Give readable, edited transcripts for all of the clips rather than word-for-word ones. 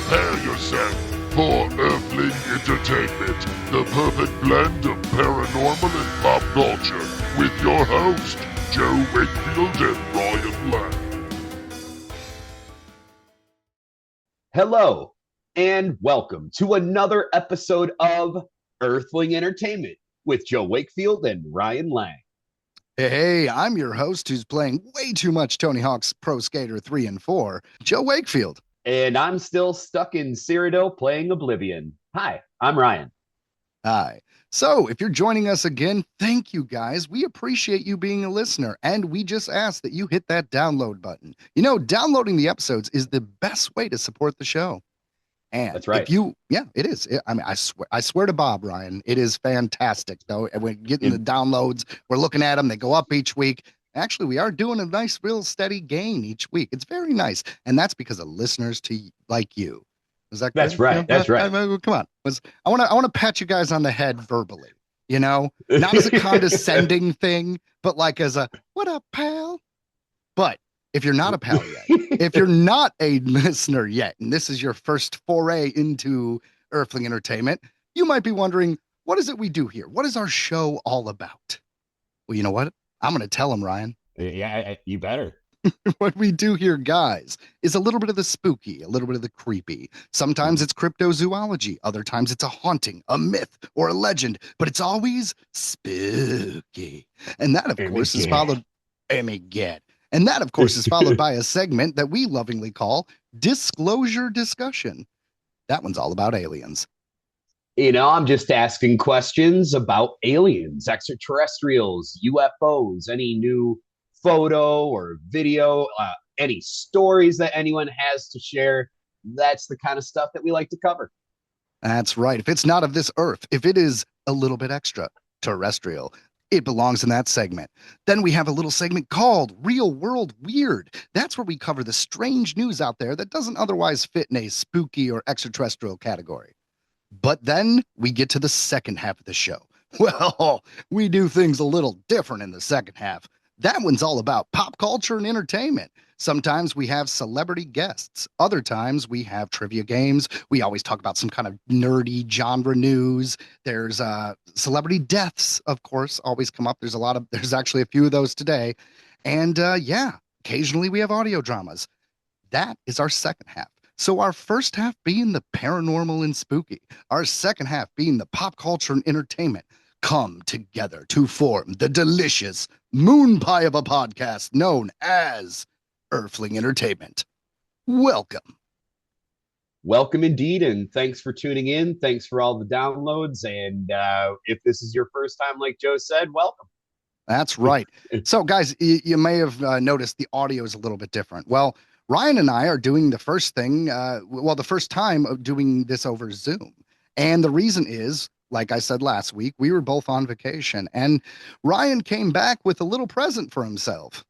Prepare yourself for Earthling Entertainment, the perfect blend of paranormal and pop culture, with your host, Joe Wakefield and Ryan Lang. Hello, and welcome to another episode of Earthling Entertainment with Joe Wakefield and Ryan Lang. Hey, I'm your host who's playing way too much Tony Hawk's Pro Skater 3 and 4, Joe Wakefield. And I'm still stuck in Cyrodiil playing Oblivion. Hi, I'm Ryan. Hi. So, if you're joining us again, thank you guys. We appreciate you being a listener, and we just ask that you hit that download button. You know, downloading the episodes is the best way to support the show. And that's right. It is. I swear to Bob, Ryan, it is fantastic, though. And we're getting the downloads. We're looking at them. They go up each week. Actually, we are doing a nice, real steady gain each week. It's very nice. And that's because of listeners like you. Is that good? That's right. That's right. Come on. I want to pat you guys on the head verbally, you know, not as a condescending thing, but like as a, what up, pal? But if you're not a pal yet, if you're not a listener yet, and this is your first foray into Earthling Entertainment, you might be wondering, what is it we do here? What is our show all about? Well, you know what? I'm going to tell them, Ryan. Yeah, you better. What we do here, guys, is a little bit of the spooky, a little bit of the creepy. Sometimes it's cryptozoology. Other times it's a haunting, a myth, or a legend. But it's always spooky. And that, of course, is followed... And that, of course, is followed by a segment that we lovingly call Disclosure Discussion. That one's all about aliens. You know, I'm just asking questions about aliens, extraterrestrials, UFOs, any new photo or video, any stories that anyone has to share. That's the kind of stuff that we like to cover. That's right. If it's not of this earth, if it is a little bit extra terrestrial, it belongs in that segment. Then we have a little segment called Real World Weird. That's where we cover the strange news out there that doesn't otherwise fit in a spooky or extraterrestrial category. But then we get to the second half of the show. Well, we do things a little different in the second half. That one's all about pop culture and entertainment. Sometimes we have celebrity guests. Other times we have trivia games. We always talk about some kind of nerdy genre news. There's celebrity deaths, of course, always come up. There's actually a few of those today. And occasionally we have audio dramas. That is our second half. So our first half being the paranormal and spooky. Our second half being the pop culture and entertainment. Come together to form the delicious moon pie of a podcast known as Earthling Entertainment. Welcome. Welcome indeed, and thanks for tuning in. Thanks for all the downloads, and if this is your first time, like Joe said, welcome. That's right. So, guys, you may have noticed the audio is a little bit different. Well, Ryan and I are doing the first time of doing this over Zoom. And the reason is, like I said last week, we were both on vacation, and Ryan came back with a little present for himself.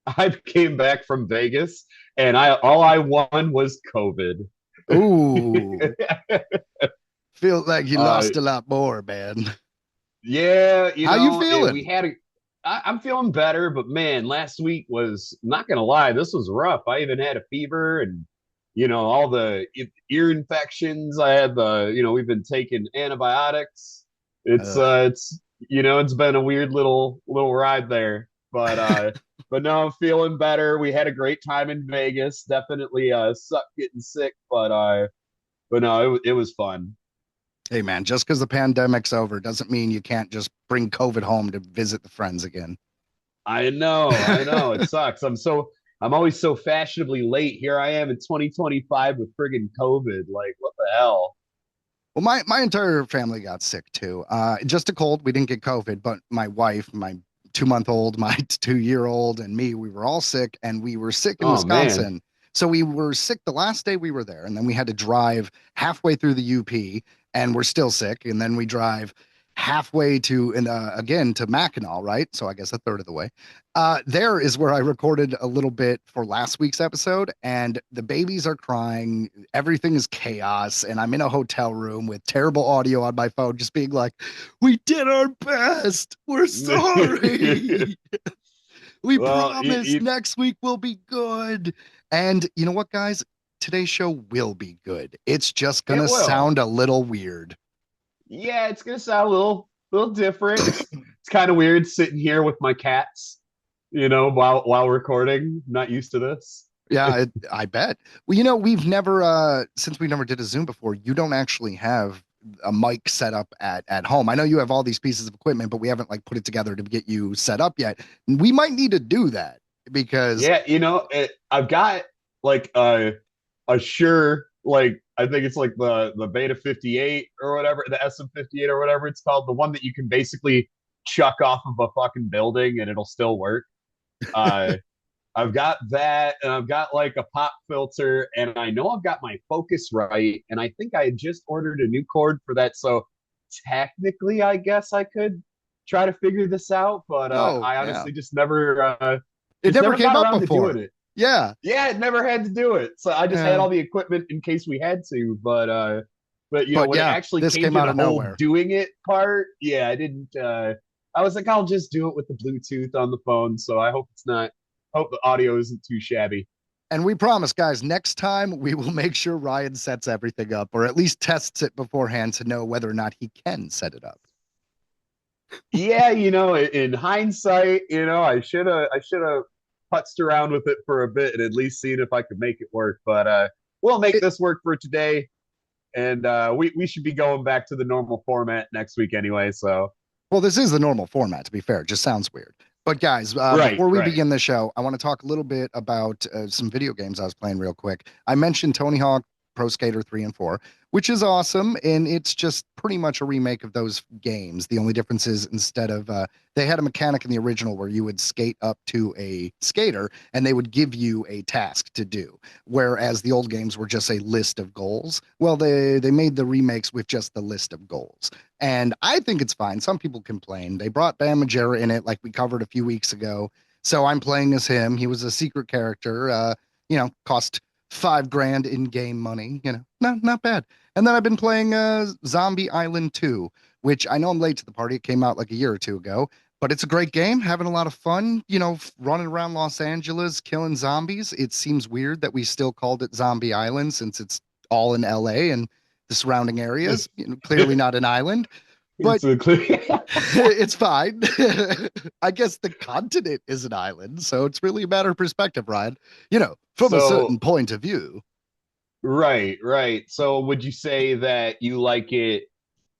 I came back from Vegas, and all I won was COVID. Ooh. Feel like you lost a lot more, man. Yeah. How you feeling? I'm feeling better, but man, last week was, not going to lie, this was rough. I even had a fever and, all the ear infections. I had we've been taking antibiotics. It's been a weird little ride there, but no, I'm feeling better. We had a great time in Vegas. Definitely sucked getting sick, but no, it was fun. Hey man, just because the pandemic's over doesn't mean you can't just bring COVID home to visit the friends again. I know, it sucks. I'm always so fashionably late. Here I am in 2025 with friggin' COVID. Like, what the hell? Well, my entire family got sick too. Just a cold. We didn't get COVID, but my wife, my 2-month-old, my 2-year-old, and me, we were all sick, and we were sick in Wisconsin. Man. So we were sick the last day we were there, and then we had to drive halfway through the UP, and we're still sick, and then we drive halfway to Mackinac, right? So I guess a third of the way. There is where I recorded a little bit for last week's episode, and the babies are crying. Everything is chaos, and I'm in a hotel room with terrible audio on my phone, just being like, "We did our best. We're sorry." We promise next week will be good. And you know what, guys? today's show will be good. It's just It gonna will. sound a little weird. Yeah, it's gonna sound a little different. It's kind of weird sitting here with my cats, while recording. Not used to this. Yeah, I bet. Well, we've never since we never did a Zoom before, you don't actually have a mic set up at home. I know you have all these pieces of equipment, but we haven't like put it together to get you set up yet. We might need to do that because Yeah, I've got like a Shure, like I think it's like the Beta 58 or whatever, the SM58 or whatever it's called, the one that you can basically chuck off of a fucking building and it'll still work. Uh, I've got that, and I've got like a pop filter, and I know I've got my focus right, and I think I had just ordered a new cord for that. So technically, I guess I could try to figure this out, but oh I yeah, honestly it just never never came got up around to doing before. it. Yeah, Yeah, it never had to do it. So I just had yeah, all the equipment in case we had to, but but when it yeah, actually this came came to out the of whole nowhere. doing it part, yeah, I didn't I was like, I'll just do it with the Bluetooth on the phone. So I hope the audio isn't too shabby. And we promise, guys, next time we will make sure Ryan sets everything up, or at least tests it beforehand to know whether or not he can set it up. Yeah, in hindsight, I should have putzed around with it for a bit and at least seen if I could make it work. But we'll make It, this work for today. And we should be going back to the normal format next week anyway. So well, this is the normal format, to be fair. It just sounds weird. But guys, right, before we right. begin the show, I want to talk a little bit about some video games I was playing real quick. I mentioned Tony Hawk Pro Skater 3 and 4, which is awesome. And it's just pretty much a remake of those games. The only difference is instead of, they had a mechanic in the original where you would skate up to a skater and they would give you a task to do. Whereas the old games were just a list of goals. Well, they made the remakes with just the list of goals. And I think it's fine. Some people complain. They brought Bam Margera in it, like we covered a few weeks ago. So I'm playing as him. He was a secret character. Cost $5,000 in game money. Not bad. And then I've been playing Zombie Island 2, which I know I'm late to the party. It came out like a year or two ago, but it's a great game. Having a lot of fun. Running around Los Angeles, killing zombies. It seems weird that we still called it Zombie Island since it's all in LA and the surrounding areas. Clearly not an island, but It's a clear. it's fine. I guess the continent is an island, so it's really a matter of perspective, Ryan. From a So certain point of view. right, right. So would you say that you like the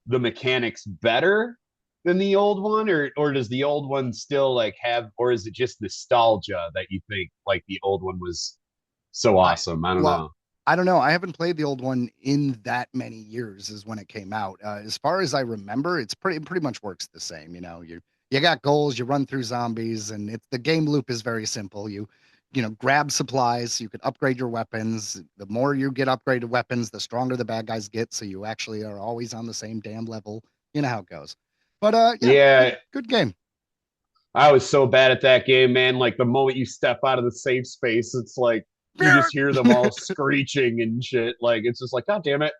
mechanics better than the old one, or does the old one still like have, or is it just nostalgia that you think like the old one was so I awesome? I don't well, know. I don't know. I haven't played the old one in that many years as when it came out. As far as I remember, it pretty much works the same. You got goals, you run through zombies, and the game loop is very simple. You grab supplies, you can upgrade your weapons. The more you get upgraded weapons, the stronger the bad guys get. So you actually are always on the same damn level. You know how it goes. But yeah, Yeah, good game. I was so bad at that game, man. Like the moment you step out of the safe space, it's like you just hear them all screeching and shit. Like it's just like, God damn it.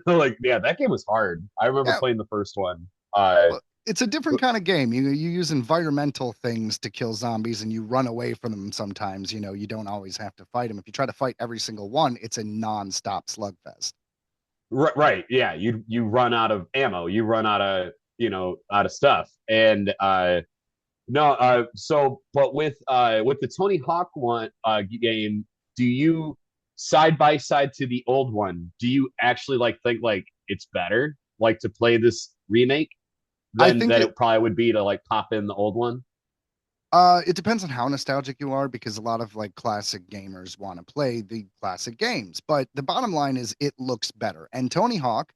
Like, yeah, that game was hard. I remember Yeah, playing the first one. Uh well, it's a different kind of game. You use environmental things to kill zombies, and you run away from them sometimes. You don't always have to fight them. If you try to fight every single one, it's a non-stop slugfest. right, yeah. You run out of ammo, you run out of stuff. And no, so but with the Tony Hawk one game, do you side by side to the old one, do you actually like think like it's better like to play this remake I than think that it it probably would be to like pop in the old one? it depends on how nostalgic you are because a lot of like classic gamers want to play the classic games. But the bottom line is it looks better. And Tony Hawk,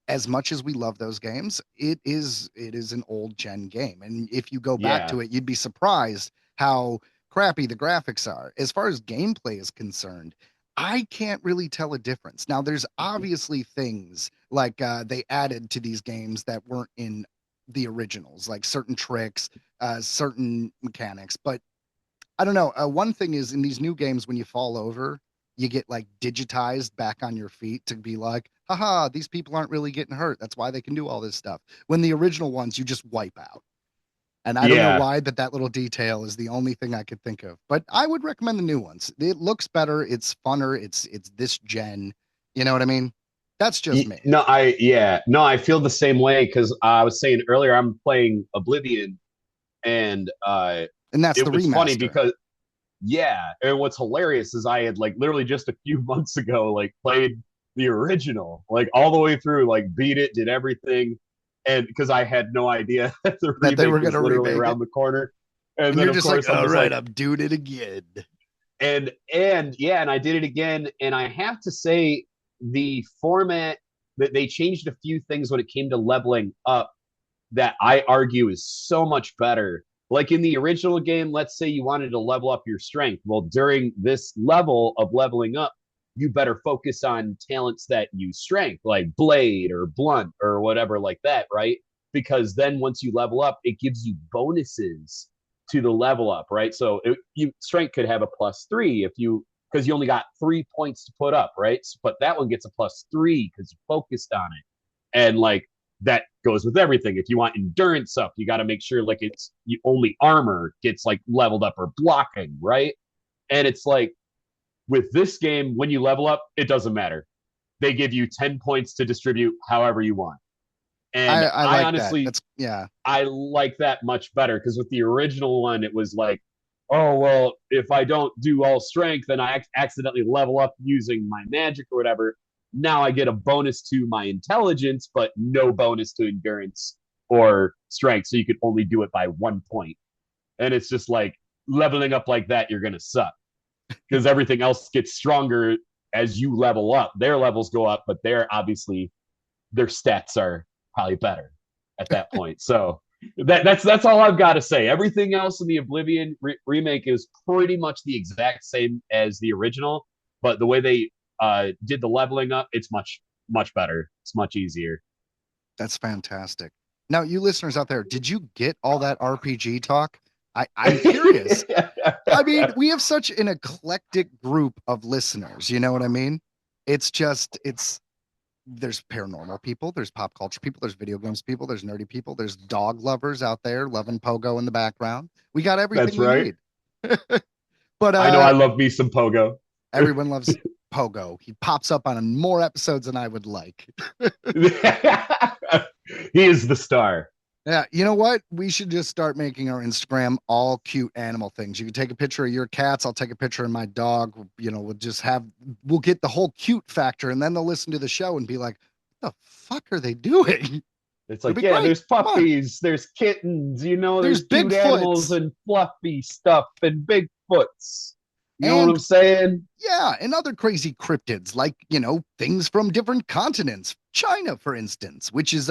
as much as we love those games, it is an old gen game. And if you go back Yeah. to it, you'd be surprised how crappy the graphics are. As far as gameplay is concerned, I can't really tell a difference. Now, there's obviously things like they added to these games that weren't in the originals, like certain tricks, certain mechanics. But I don't know. One thing is in these new games, when you fall over, you get like digitized back on your feet to be like, haha, these people aren't really getting hurt. That's why they can do all this stuff. When the original ones, you just wipe out. And I don't know why that little detail is the only thing I could think of. But I would recommend the new ones. It looks better. It's funner. It's this gen. You know what I mean? That's just me. No, I feel the same way because I was saying earlier I'm playing Oblivion, and that's it the was remaster. funny because and what's hilarious is I had like literally just a few months ago like played the original like all the way through, like beat it, did everything, and because I had no idea that the remake they were was literally around it? the corner, and then you're of just course like, all right, like, I'm doing it again. And I did it again, and I have to say the format that they changed a few things when it came to leveling up that I argue is so much better. Like in the original game, let's say you wanted to level up your strength. Well, during this level of leveling up, you better focus on talents that use strength, like blade or blunt or whatever like that, right? Because then once you level up, it gives you bonuses to the level up, right? So strength could have a +3 if you because you only got 3 points to put up, right? But that one gets a +3 because you focused on it, and like that goes with everything. If you want endurance up, you got to make sure like it's you only armor gets like leveled up or blocking, right? And it's like with this game, when you level up, it doesn't matter. They give you 10 points to distribute however you want. And I like honestly, that. I like that much better because with the original one, it was like, oh, well, if I don't do all strength and I accidentally level up using my magic or whatever, now I get a bonus to my intelligence, but no bonus to endurance or strength. So you could only do it by 1 point. And it's just like leveling up like that, you're going to suck because everything else gets stronger as you level up. Their levels go up, but their stats are probably better at that point. So that's all I've got to say. Everything else in the Oblivion remake is pretty much the exact same as the original, but the way they did the leveling up, it's much better. It's much easier. That's fantastic. Now, you listeners out there, did you get all that RPG talk? I'm curious. I mean, we have such an eclectic group of listeners. You know what I mean? It's there's paranormal people, there's pop culture people, there's video games people, there's nerdy people, there's dog lovers out there loving Pogo in the background. We got everything That's right. We need. But I know I love me some Pogo. Everyone loves Pogo. He pops up on more episodes than I would like. He is the star. Yeah, you know what? We should just start making our Instagram all cute animal things. You can take a picture of your cats. I'll take a picture of my dog. You know, we'll get the whole cute factor, and then they'll listen to the show and be like, what the fuck are they doing? It's like, yeah, there's puppies, there's kittens, you know, there's cute animals and fluffy stuff and Bigfoots. You know what I'm saying? Yeah, and other crazy cryptids, like, you know, things from different continents. China, for instance, which is,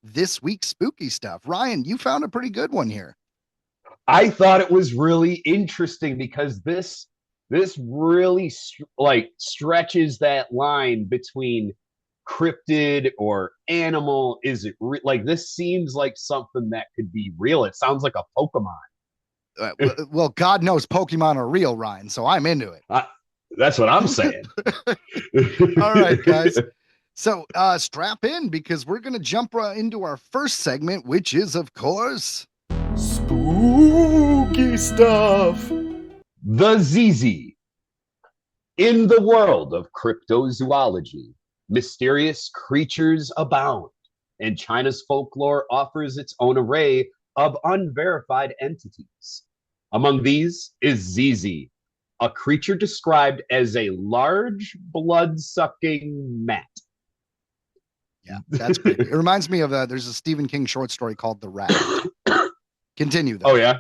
this week's spooky stuff. Ryan, you found a pretty good one here. I thought it was really interesting because this really stretches that line between cryptid or animal. Is it like this seems like something that could be real? It sounds like a Pokemon. Well, God knows Pokemon are real, Ryan, so I'm into it. That's what I'm saying. All right, guys. So strap in because we're going to jump into our first segment, which is, of course, spooky stuff. The ZZ. In the world of cryptozoology, mysterious creatures abound, and China's folklore offers its own array of unverified entities. Among these is ZZ, a creature described as a large blood-sucking mat. Yeah, that's creepy. It reminds me of there's a Stephen King short story called The Rat. Continue, though. Oh, yeah?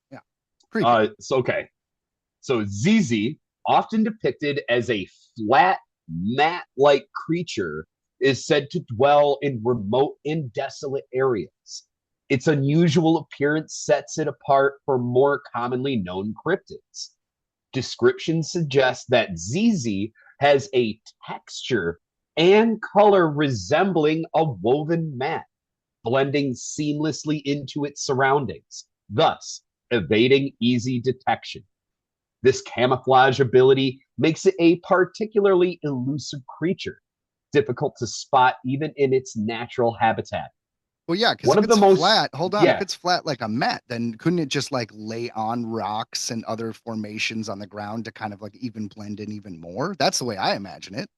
Yeah. Creepy. So ZZ, often depicted as a flat, mat-like creature, is said to dwell in remote and desolate areas. Its unusual appearance sets it apart from more commonly known cryptids. Descriptions suggest that ZZ has a texture and color resembling a woven mat, blending seamlessly into its surroundings, thus evading easy detection. This camouflage ability makes it a particularly elusive creature, difficult to spot even in its natural habitat. Well, yeah, because One if of the it's most flat, hold on, if yeah it's flat like a mat, then couldn't it just like lay on rocks and other formations on the ground to kind of like even blend in even more? That's the way I imagine it.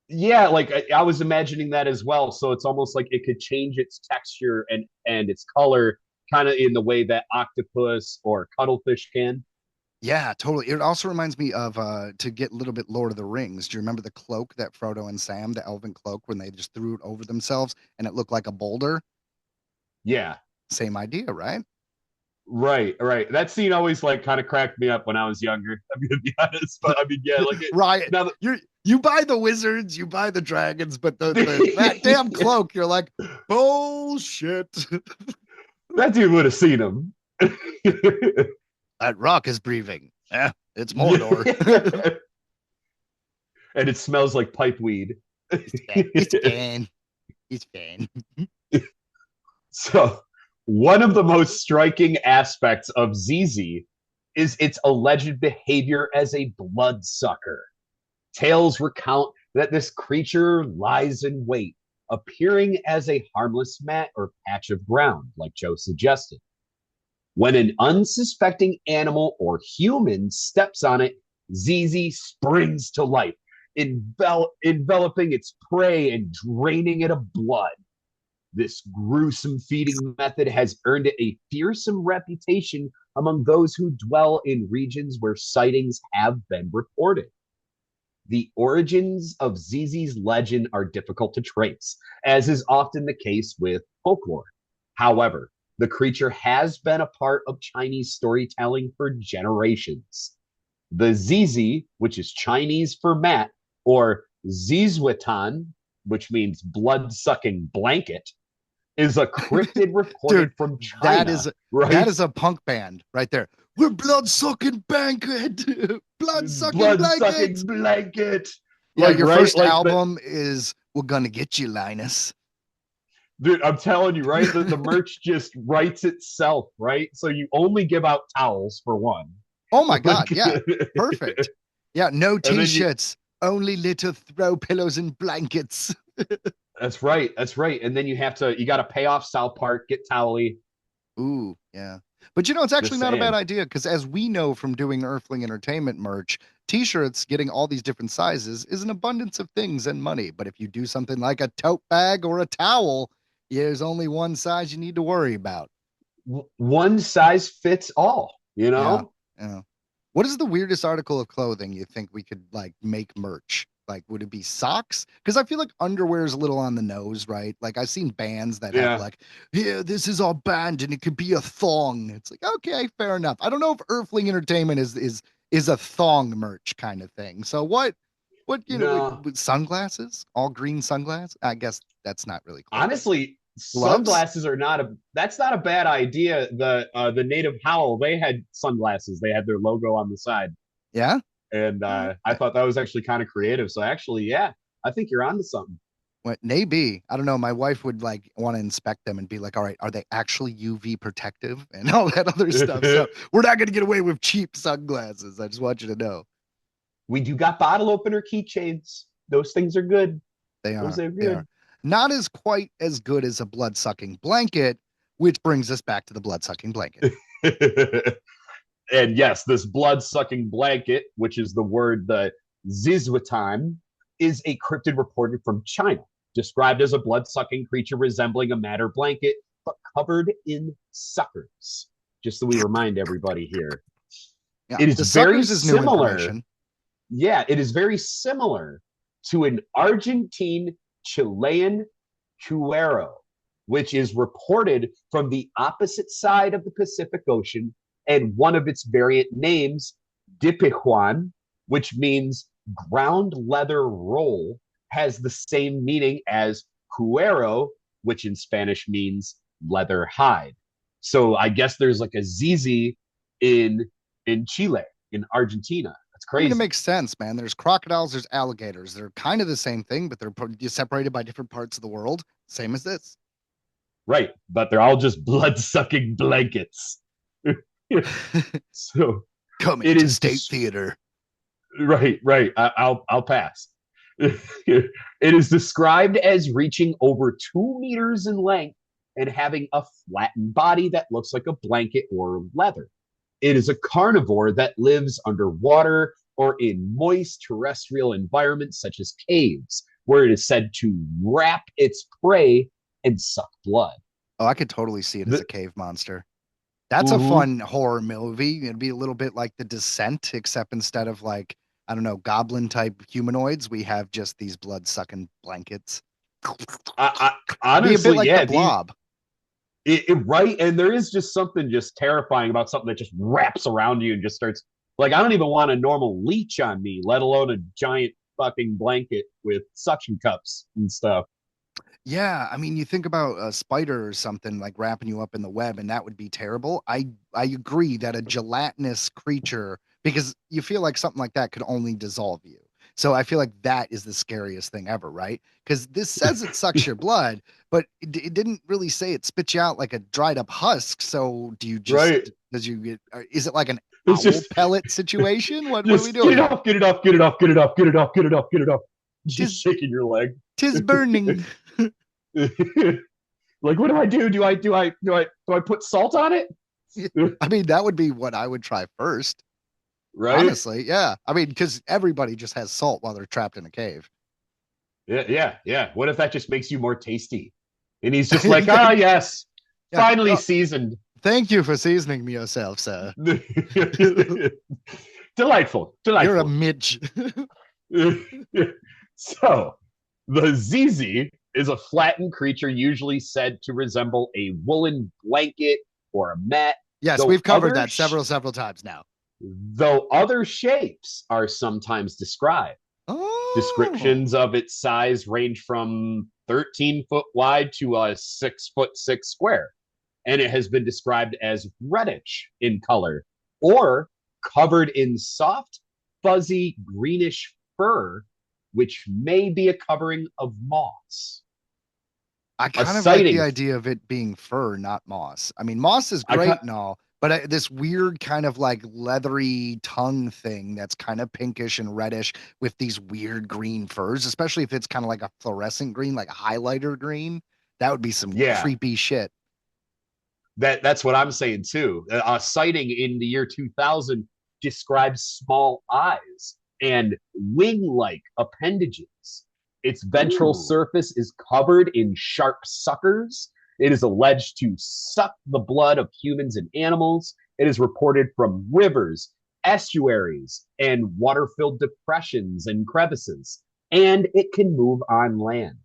yeah, like I was imagining that as well. So it's almost like it could change its texture and its color, kind of in the way that octopus or cuttlefish can. Yeah, totally. It also reminds me of to get a little bit Lord of the Rings. Do you remember the cloak that Frodo and Sam, the elven cloak, when they just threw it over themselves and it looked like a boulder? Yeah, Same idea, right? right, right. That scene always like kind of cracked me up when I was younger. I'm gonna be honest, but I mean, yeah, like it Right. now. You buy the wizards, you buy the dragons, but the that damn cloak, you're like, bullshit. That dude would have seen him. That rock is breathing. Yeah, it's Mordor. Yeah. And it smells like pipe weed. It's fine. It's fine. It's fine. So, one of the most striking aspects of ZZ is its alleged behavior as a bloodsucker. Tales recount that this creature lies in wait, appearing as a harmless mat or patch of ground, like Joe suggested. When an unsuspecting animal or human steps on it, ZZ springs to life, enveloping its prey and draining it of blood. This gruesome feeding method has earned it a fearsome reputation among those who dwell in regions where sightings have been reported. The origins of ZZ's legend are difficult to trace, as is often the case with folklore. However, the creature has been a part of Chinese storytelling for generations. The ZZ, which is Chinese for mat, or Zizwitan, which means blood-sucking blanket, is a cryptid reported Dude, from China. That is a punk band right there. We're blood sucking blanket, blood sucking blanket. Blanket. Yeah, Like your right, first like album is "We're Gonna Get You, Linus." dude, I'm telling you, right? The merch just writes itself, right? So you only give out towels for one. Oh my God, yeah, perfect. Yeah, no And then t-shirts, only little throw pillows and blankets. that's right, that's right. And then you got to pay off South Park, get Towely. Ooh, yeah. But you know, it's actually Just not a bad saying. idea because as we know from doing Earthling Entertainment merch, t-shirts getting all these different sizes is an abundance of things and money. But if you do something like a tote bag or a towel, there's only one size you need to worry about. One size fits all, you Yeah. know? Yeah. What is the weirdest article of clothing you think we could like make merch? Like, would it be socks? Because I feel like underwear is a little on the nose, right? Like I've seen bands that have Yeah. like, yeah, this is our band and it could be a thong. It's like, okay, fair enough. I don't know if Earthling Entertainment is a thong merch kind of thing. So what No. with sunglasses, all green sunglasses? I guess that's not really clothing. Honestly, Gloves? sunglasses are that's not a bad idea. The Native Howl, they had sunglasses. They had their logo on the side. Yeah. And All right. I thought that was actually kind of creative. So actually, yeah, I think you're onto something. What maybe I don't know. My wife would like want to inspect them and be like, "All right, are they actually UV protective and all that other stuff?" So we're not going to get away with cheap sunglasses. I just want you to know We do got bottle opener keychains. Those things are good. they Those are. are They are good. not as quite as good as a blood sucking blanket, which brings us back to the blood sucking blanket. And yes, this blood sucking blanket, which is the word the Zizwatime, is a cryptid reported from China, described as a blood sucking creature resembling a matter blanket, but covered in suckers. Just so we remind everybody here. Yeah, It is the very suckers is new similar. information. Yeah, it is very similar to an Argentine Chilean cuero, which is reported from the opposite side of the Pacific Ocean, and one of its variant names, Dipijuan, which means ground leather roll, has the same meaning as cuero, which in Spanish means leather hide. So I guess there's like a ZZ in Chile, in Argentina. That's I mean, it crazy. makes sense, man. There's crocodiles, there's alligators. They're kind of the same thing, but they're separated by different parts of the world. Same as this. Right. But they're all just blood sucking blankets. So Coming it to is State Theater. right, right. I'll pass. It is described as reaching over 2 meters in length and having a flattened body that looks like a blanket or leather. It is a carnivore that lives underwater or in moist terrestrial environments such as caves, where it is said to wrap its prey and suck blood. Oh, I could totally see it as a cave monster. That's a Mhm. fun horror movie. It'd be a little bit like The Descent, except instead of like, I don't know, goblin type humanoids, we have just these blood sucking blankets. Be a bit Honestly, like yeah, the Blob. right. And there is just something just terrifying about something that just wraps around you and just starts like, I don't even want a normal leech on me, let alone a giant fucking blanket with suction cups and stuff. Yeah, I mean, you think about a spider or something like wrapping you up in the web, and that would be terrible. I agree that a gelatinous creature, because you feel like something like that could only dissolve you. So I feel like that is the scariest thing ever, right? Because this says it sucks your blood, but it didn't really say it spits you out like a dried up husk. So do you just Right. does you get? Is it like an It's owl just pellet situation? What are we just get doing it here? off, get it off, get it off, get it off, get it off, get it off, get it off. Just Tis shaking your leg. tis burning. Like, what do I do? Do I put salt on it? I mean, that would be what I would try first. Right? Honestly, yeah. I mean, because everybody just has salt while they're trapped in a cave. Yeah. What if that just makes you more tasty? And he's just like, ah, yes, Yeah. finally Oh, seasoned. thank you for seasoning me yourself, sir. Delightful. You're a midge. So, the Zizi is a flattened creature usually said to resemble a woolen blanket or a mat. Yes, though we've covered other that several times now. though other shapes are sometimes described. Oh, Descriptions of its size range from 13 foot wide to a 6'6" square, and it has been described as reddish in color or covered in soft, fuzzy greenish fur, which may be a covering of moss. I A kind of like the sighting. idea of it being fur, not moss. I mean, moss is I great and all, but this weird kind of like leathery tongue thing that's kind of pinkish and reddish with these weird green furs, especially if it's kind of like a fluorescent green, like a highlighter green. That would be some yeah, creepy shit. that's what I'm saying too. A sighting in the year 2000 describes small eyes and wing-like appendages. Its ventral Ooh. surface is covered in sharp suckers. It is alleged to suck the blood of humans and animals. It is reported from rivers, estuaries, and water-filled depressions and crevices, and it can move on land.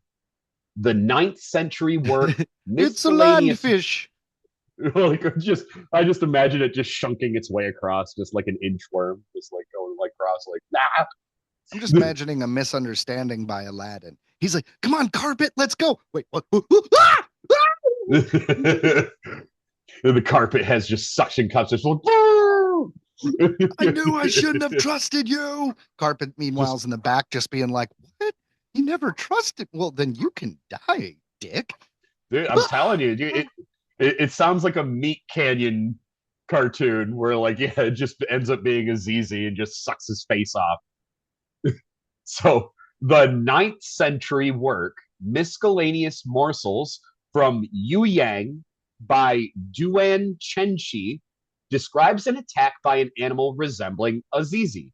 The ninth century work It's a miscellaneous landfish. like I just imagine it just shunking its way across, just like an inchworm, just like going like across, like I'm just imagining a misunderstanding by Aladdin. He's like, "Come on, carpet, let's go." Wait, what? Ah! nah. The carpet has just suction cups. Just like, I knew I shouldn't have trusted you. Carpet, meanwhile, just is in the back, just being like, "What? You never trusted? Well, then you can die, dick." dude, I'm telling you, dude, it sounds like a Meat Canyon cartoon where like it just ends up being a ZZ and just sucks his face off. So the ninth century work, Miscellaneous Morsels from Yu Yang by Duan Chenshi, describes an attack by an animal resembling a zizi.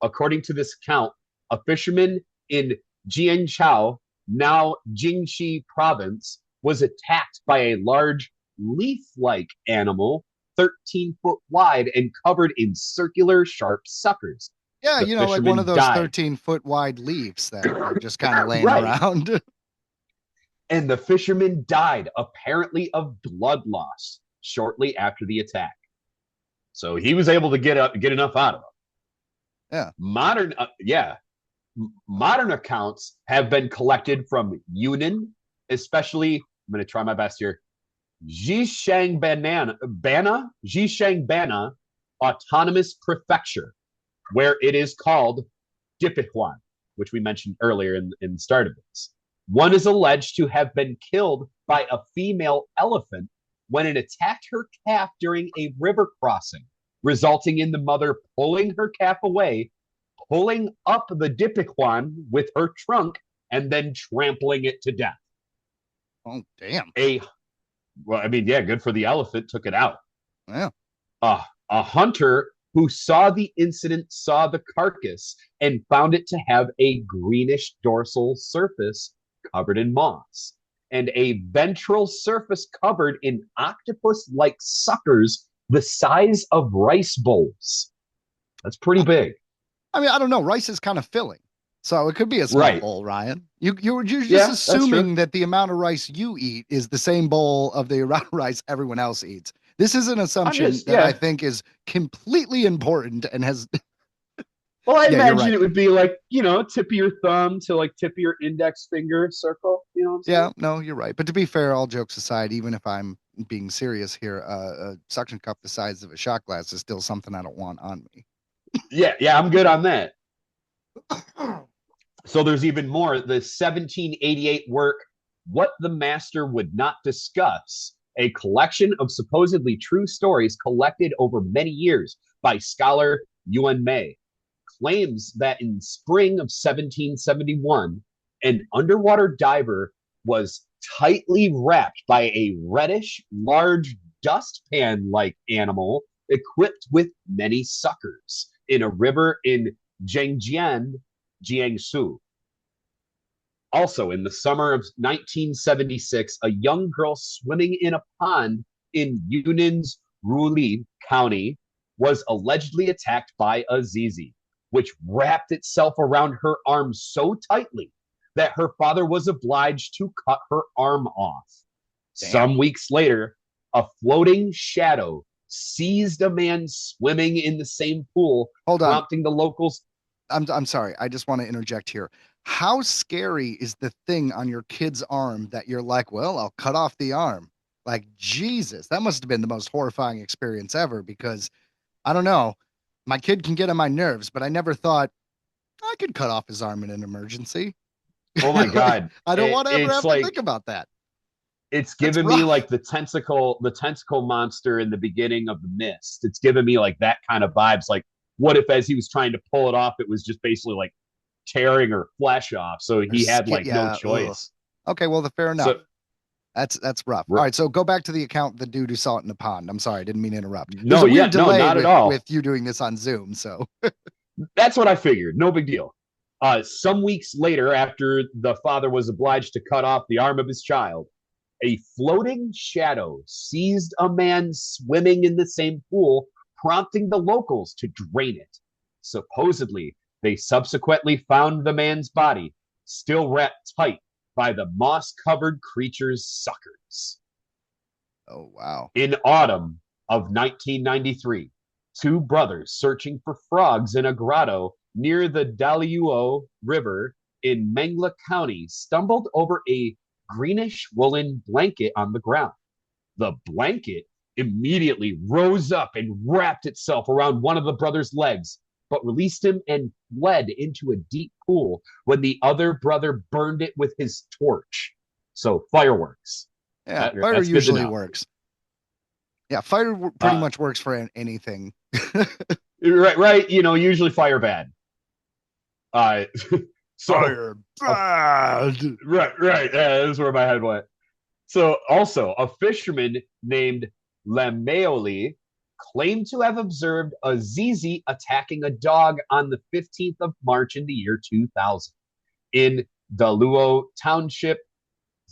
According to this account, a fisherman in Jianchao, now Jingxi province, was attacked by a large leaf-like animal 13 foot wide and covered in circular sharp suckers. Yeah, The like one of fisherman those died. 13-foot wide leaves that are just kind of laying Right. around. And the fisherman died, apparently of blood loss, shortly after the attack. So he was able to get enough out of it. Yeah. Modern accounts have been collected from Yunnan, especially, I'm going to try my best here, Zhishangbana Autonomous Prefecture, where it is called Dipihuan, which we mentioned earlier in the start of this. One is alleged to have been killed by a female elephant when it attacked her calf during a river crossing, resulting in the mother pulling her calf away, pulling up the Dipihuan with her trunk, and then trampling it to death. Oh, damn. Well, I mean, yeah, good for the elephant, took it out. Yeah. A hunter who saw the incident saw the carcass and found it to have a greenish dorsal surface covered in moss and a ventral surface covered in octopus-like suckers the size of rice bowls. That's pretty big. I mean, I don't know. Rice is kind of filling. So it could be a small Right. bowl, Ryan. You're just Yeah, that's true. assuming that the amount of rice you eat is the same bowl of the amount of rice everyone else eats. This is an assumption that I Yeah. think is completely important and has. Well, I Yeah, you're imagine right. it would be like, tip of your thumb to like tip of your index finger circle. You know what I'm saying? Yeah, no, you're right. But to be fair, all jokes aside, even if I'm being serious here, a suction cup the size of a shot glass is still something I don't want on me. Yeah, I'm good on that. So there's even more. The 1788 work, What the Master Would Not Discuss, a collection of supposedly true stories collected over many years by scholar Yuan Mei, claims that in spring of 1771, an underwater diver was tightly wrapped by a reddish, large dustpan-like animal equipped with many suckers in a river in Zhengjian, Jiangsu. Also, in the summer of 1976, a young girl swimming in a pond in Yunnan's Ruli County was allegedly attacked by a zizi, which wrapped itself around her arm so tightly that her father was obliged to cut her arm off. Damn. Some weeks later, a floating shadow seized a man swimming in the same pool, Hold on. prompting the locals. I'm sorry. I just want to interject here. How scary is the thing on your kid's arm that you're like, well, I'll cut off the arm? Like, Jesus, that must have been the most horrifying experience ever because I don't know. My kid can get on my nerves, but I never thought I could cut off his arm in an emergency. Oh my God. I don't want to ever It's have like, to think about that. it's That's given me rough. like the tentacle monster in the beginning of The Mist. It's given me like that kind of vibes. Like, what if as he was trying to pull it off, it was just basically like tearing her flesh off, so he had like no choice. Okay, well, fair enough. So, that's rough. All right, so go back to the account, the dude who saw it in the pond. I'm sorry, I didn't mean to interrupt. There's a weird delay not at all. with you doing this on Zoom, so that's what I figured. No big deal. Some weeks later, after the father was obliged to cut off the arm of his child, a floating shadow seized a man swimming in the same pool, prompting the locals to drain it. Supposedly, they subsequently found the man's body, still wrapped tight by the moss-covered creature's suckers. Oh, wow. In autumn of 1993, two brothers searching for frogs in a grotto near the Daliuo River in Mengla County stumbled over a greenish woolen blanket on the ground. The blanket immediately rose up and wrapped itself around one of the brothers' legs, but released him and fled into a deep pool when the other brother burned it with his torch. So fireworks. Yeah, fire usually works. Yeah, fire pretty much works for anything. Right. Usually fire bad. So, fire bad. Right. That's where my head went. So also, a fisherman named Lameoli claimed to have observed a zizi attacking a dog on the 15th of March in the year 2000 in Daluo Township,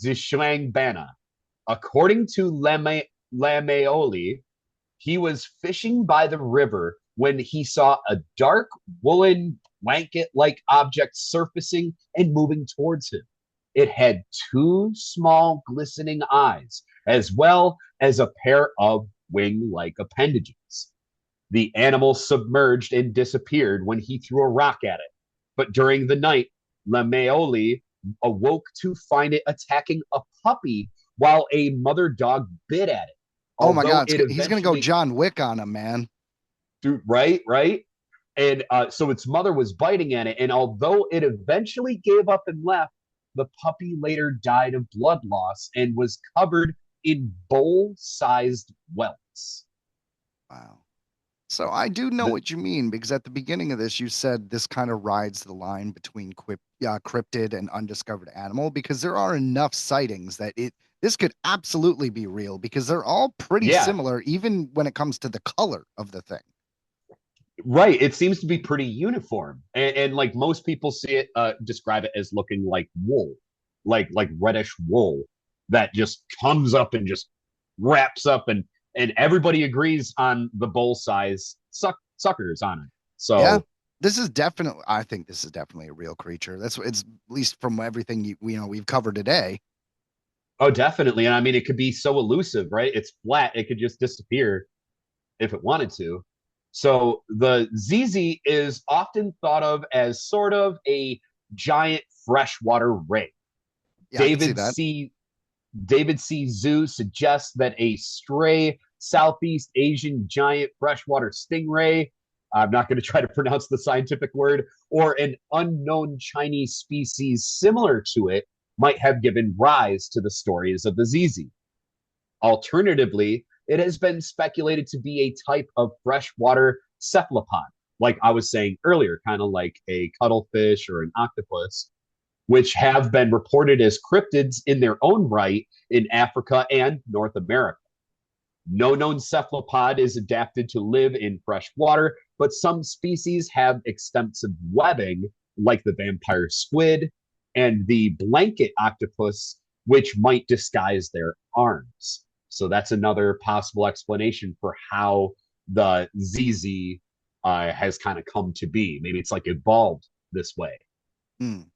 Zishuangbana. According to Lameoli, he was fishing by the river when he saw a dark woolen blanket-like object surfacing and moving towards him. It had two small glistening eyes, as well as a pair of wing-like appendages. The animal submerged and disappeared when he threw a rock at it. But during the night, Lameoli awoke to find it attacking a puppy while a mother dog bit at it. Oh my God, he's going to go John Wick on him, man. Dude, right? And so its mother was biting at it, and although it eventually gave up and left, the puppy later died of blood loss and was covered in bowl-sized welts. Wow. So I do know The, what you mean because at the beginning of this, you said this kind of rides the line between cryptid and undiscovered animal because there are enough sightings that this could absolutely be real because they're all pretty yeah, similar, even when it comes to the color of the thing. right. It seems to be pretty uniform, and like most people see it, describe it as looking like wool, like reddish wool that just comes up and just wraps up, and everybody agrees on the bowl size suckers on it. Yeah, So, I think this is definitely a real creature. That's it's at least from everything we've covered today. oh, definitely. And I mean, it could be so elusive, right? It's flat; it could just disappear if it wanted to. So the ZZ is often thought of as sort of a giant freshwater ray. Yeah, I can see David that. C. David C. Zoo suggests that a stray Southeast Asian giant freshwater stingray, I'm not going to try to pronounce the scientific word, or an unknown Chinese species similar to it might have given rise to the stories of the ZZ. Alternatively, it has been speculated to be a type of freshwater cephalopod, like I was saying earlier, kind of like a cuttlefish or an octopus, which have been reported as cryptids in their own right in Africa and North America. No known cephalopod is adapted to live in fresh water, but some species have extensive webbing, like the vampire squid and the blanket octopus, which might disguise their arms. So that's another possible explanation for how the ZZ has kind of come to be. Maybe it's like evolved this way. Mm,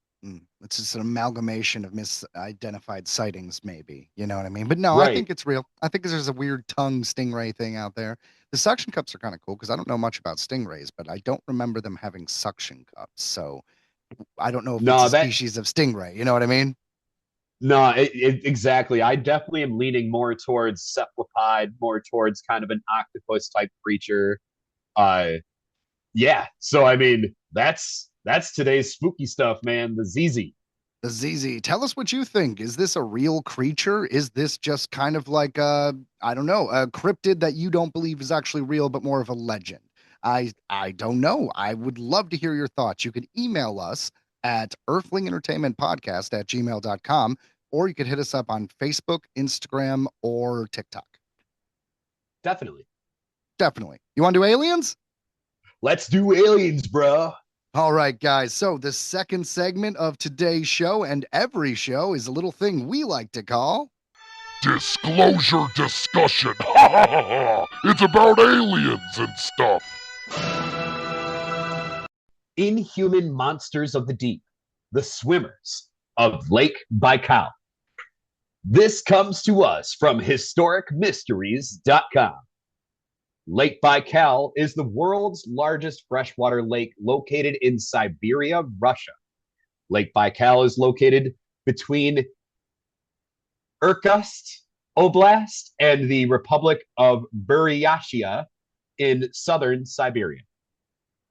It's just an amalgamation of misidentified sightings, maybe. You know what I mean? But no, I Right. think it's real. I think there's a weird tongue stingray thing out there. The suction cups are kind of cool because I don't know much about stingrays, but I don't remember them having suction cups. So I don't know if it's a No, that species of stingray. You know what I mean? No, exactly. I definitely am leaning more towards cephalopod, more towards kind of an octopus type creature. Uh, yeah. So I mean, that's today's spooky stuff, man. The ZZ. The ZZ, tell us what you think. Is this a real creature? Is this just kind of like I don't know, a cryptid that you don't believe is actually real, but more of a legend? I don't know. I would love to hear your thoughts. You could email us at earthlingentertainmentpodcast@gmail.com, or you could hit us up on Facebook, Instagram, or TikTok. Definitely. Definitely. You want to do aliens? Let's do aliens, bro. All right, guys. So the second segment of today's show and every show is a little thing we like to call Disclosure discussion. Ha ha ha ha. It's about aliens and stuff. Inhuman monsters of the deep, the swimmers of Lake Baikal. This comes to us from historicmysteries.com. Lake Baikal is the world's largest freshwater lake located in Siberia, Russia. Lake Baikal is located between Irkutsk Oblast and the Republic of Buryatia in southern Siberia.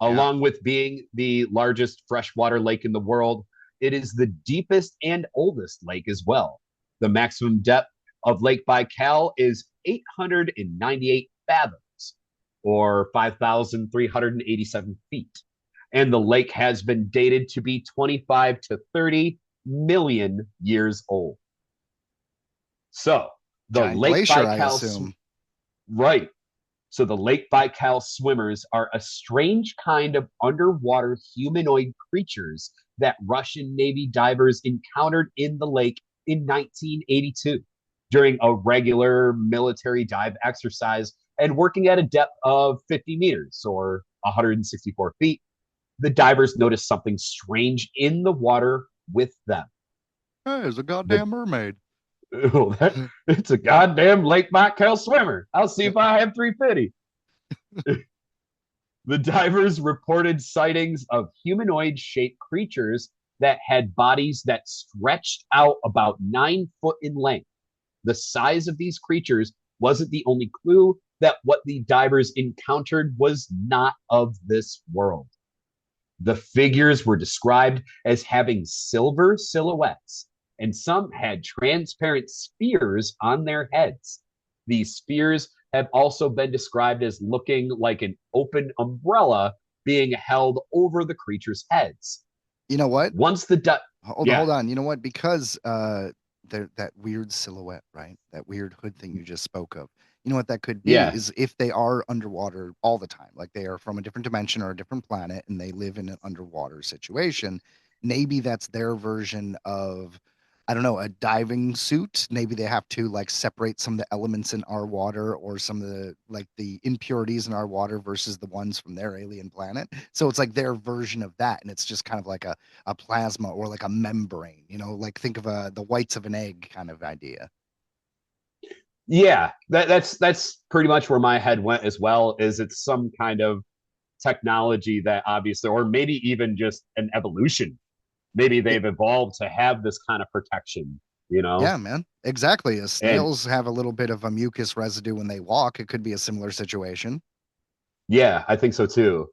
yeah. Along with being the largest freshwater lake in the world, it is the deepest and oldest lake as well. The maximum depth of Lake Baikal is 898 fathoms, or 5,387 feet. And the lake has been dated to be 25 to 30 million years old. So the Giant Lake glacier, I Baikal, assume. right. So the Lake Baikal swimmers are a strange kind of underwater humanoid creatures that Russian Navy divers encountered in the lake in 1982 during a regular military dive exercise and working at a depth of 50 meters or 164 feet. The divers noticed something strange in the water with them. Hey, it's a The goddamn mermaid. oh, it's a goddamn Lake Baikal swimmer. I'll see if I have 350. The divers reported sightings of humanoid shaped creatures that had bodies that stretched out about 9 foot in length. The size of these creatures wasn't the only clue that what the divers encountered was not of this world. The figures were described as having silver silhouettes, and some had transparent spheres on their heads. These spheres have also been described as looking like an open umbrella being held over the creatures' heads. You know what? Once the Hold on. You know what? Because that weird silhouette, right? That weird hood thing you just spoke of. You know what that could be Yeah. is if they are underwater all the time, like they are from a different dimension or a different planet and they live in an underwater situation, maybe that's their version of, I don't know, a diving suit. Maybe they have to like separate some of the elements in our water or some of the like the impurities in our water versus the ones from their alien planet. So it's like their version of that. And it's just kind of like a plasma or like a membrane, like think of the whites of an egg kind of idea. Yeah, that's pretty much where my head went as well. Is it's some kind of technology that obviously, or maybe even just an evolution. Maybe they've evolved to have this kind of protection, Yeah, man. Exactly. As And snails have a little bit of a mucus residue when they walk, it could be a similar situation. yeah, I think so too.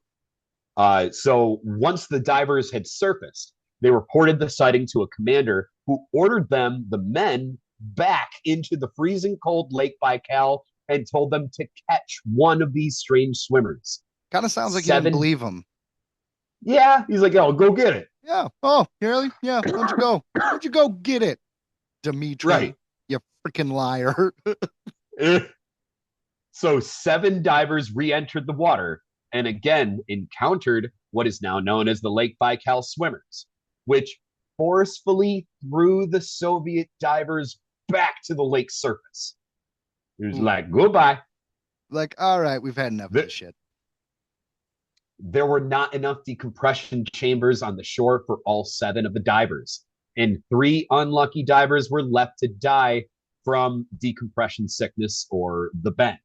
So once the divers had surfaced, they reported the sighting to a commander who ordered the men, back into the freezing cold Lake Baikal and told them to catch one of these strange swimmers. Kind of sounds like he didn't believe him. Yeah, he's like, "Oh, go get it." Yeah. Oh, really? Yeah. Why don't you go? Why don't you go get it, Dimitri? Right. You freaking liar. So 7 divers re-entered the water and again encountered what is now known as the Lake Baikal swimmers, which forcefully threw the Soviet divers back to the lake's surface. It was like, goodbye. Like, all right, we've had enough of this shit. There were not enough decompression chambers on the shore for all 7 of the divers, and 3 unlucky divers were left to die from decompression sickness or the bends.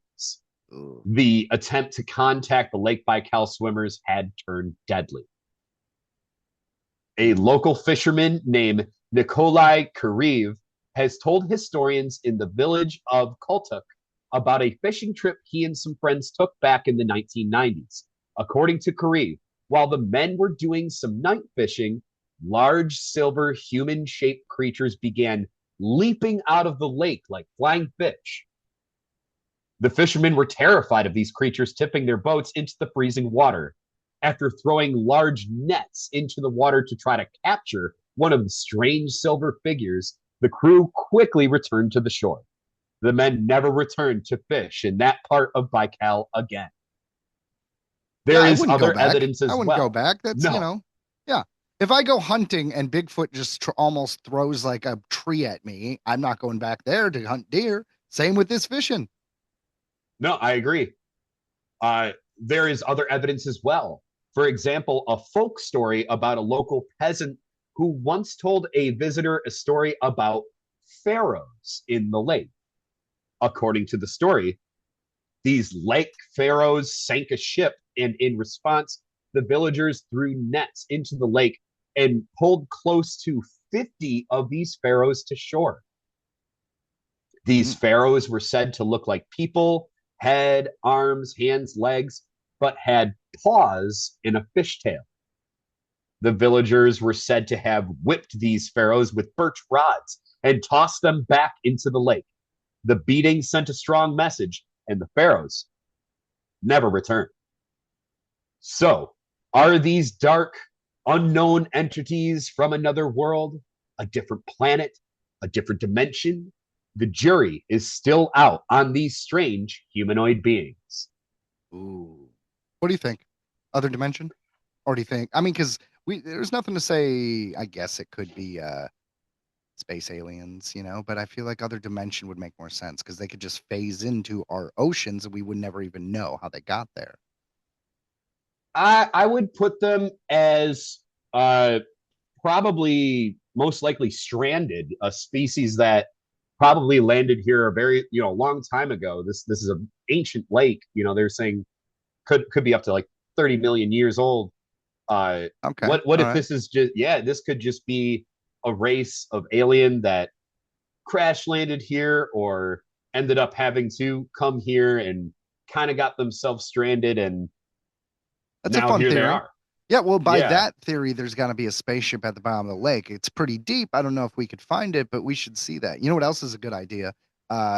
The attempt to contact the Lake Baikal swimmers had turned deadly. A local fisherman named Nikolai Kuriv has told historians in the village of Kultuk about a fishing trip he and some friends took back in the 1990s. According to Kuriv, while the men were doing some night fishing, large silver human-shaped creatures began leaping out of the lake like flying fish. The fishermen were terrified of these creatures tipping their boats into the freezing water. After throwing large nets into the water to try to capture one of the strange silver figures, the crew quickly returned to the shore. The men never returned to fish in that part of Baikal again. There is other evidence as well. I wouldn't go back. That's, yeah. If I go hunting and Bigfoot just almost throws like a tree at me, I'm not going back there to hunt deer. Same with this fishing. No, I agree. There is other evidence as well. For example, a folk story about a local peasant who once told a visitor a story about pharaohs in the lake. According to the story, these lake pharaohs sank a ship, and in response, the villagers threw nets into the lake and pulled close to 50 of these pharaohs to shore. These pharaohs were said to look like people, head, arms, hands, legs, but had paws and a fishtail. The villagers were said to have whipped these pharaohs with birch rods and tossed them back into the lake. The beating sent a strong message, and the pharaohs never returned. So, are these dark, unknown entities from another world, a different planet, a different dimension? The jury is still out on these strange humanoid beings. Ooh. What do you think? Other dimension? Or do you think? I mean, because there's nothing to say. I guess it could be space aliens, but I feel like other dimension would make more sense because they could just phase into our oceans and we would never even know how they got there. I would put them as probably most likely stranded, a species that probably landed here a very long time ago. This is an ancient lake. They're saying could be up to like 30 million years old. Okay. What if this is just this could just be a race of alien that crash landed here or ended up having to come here and kind of got themselves stranded, and that's now a fun here theory. they are. Yeah, well, by that theory, there's got to be a spaceship at the bottom of the lake. It's pretty deep. I don't know if we could find it, but we should see that. You know what else is a good idea?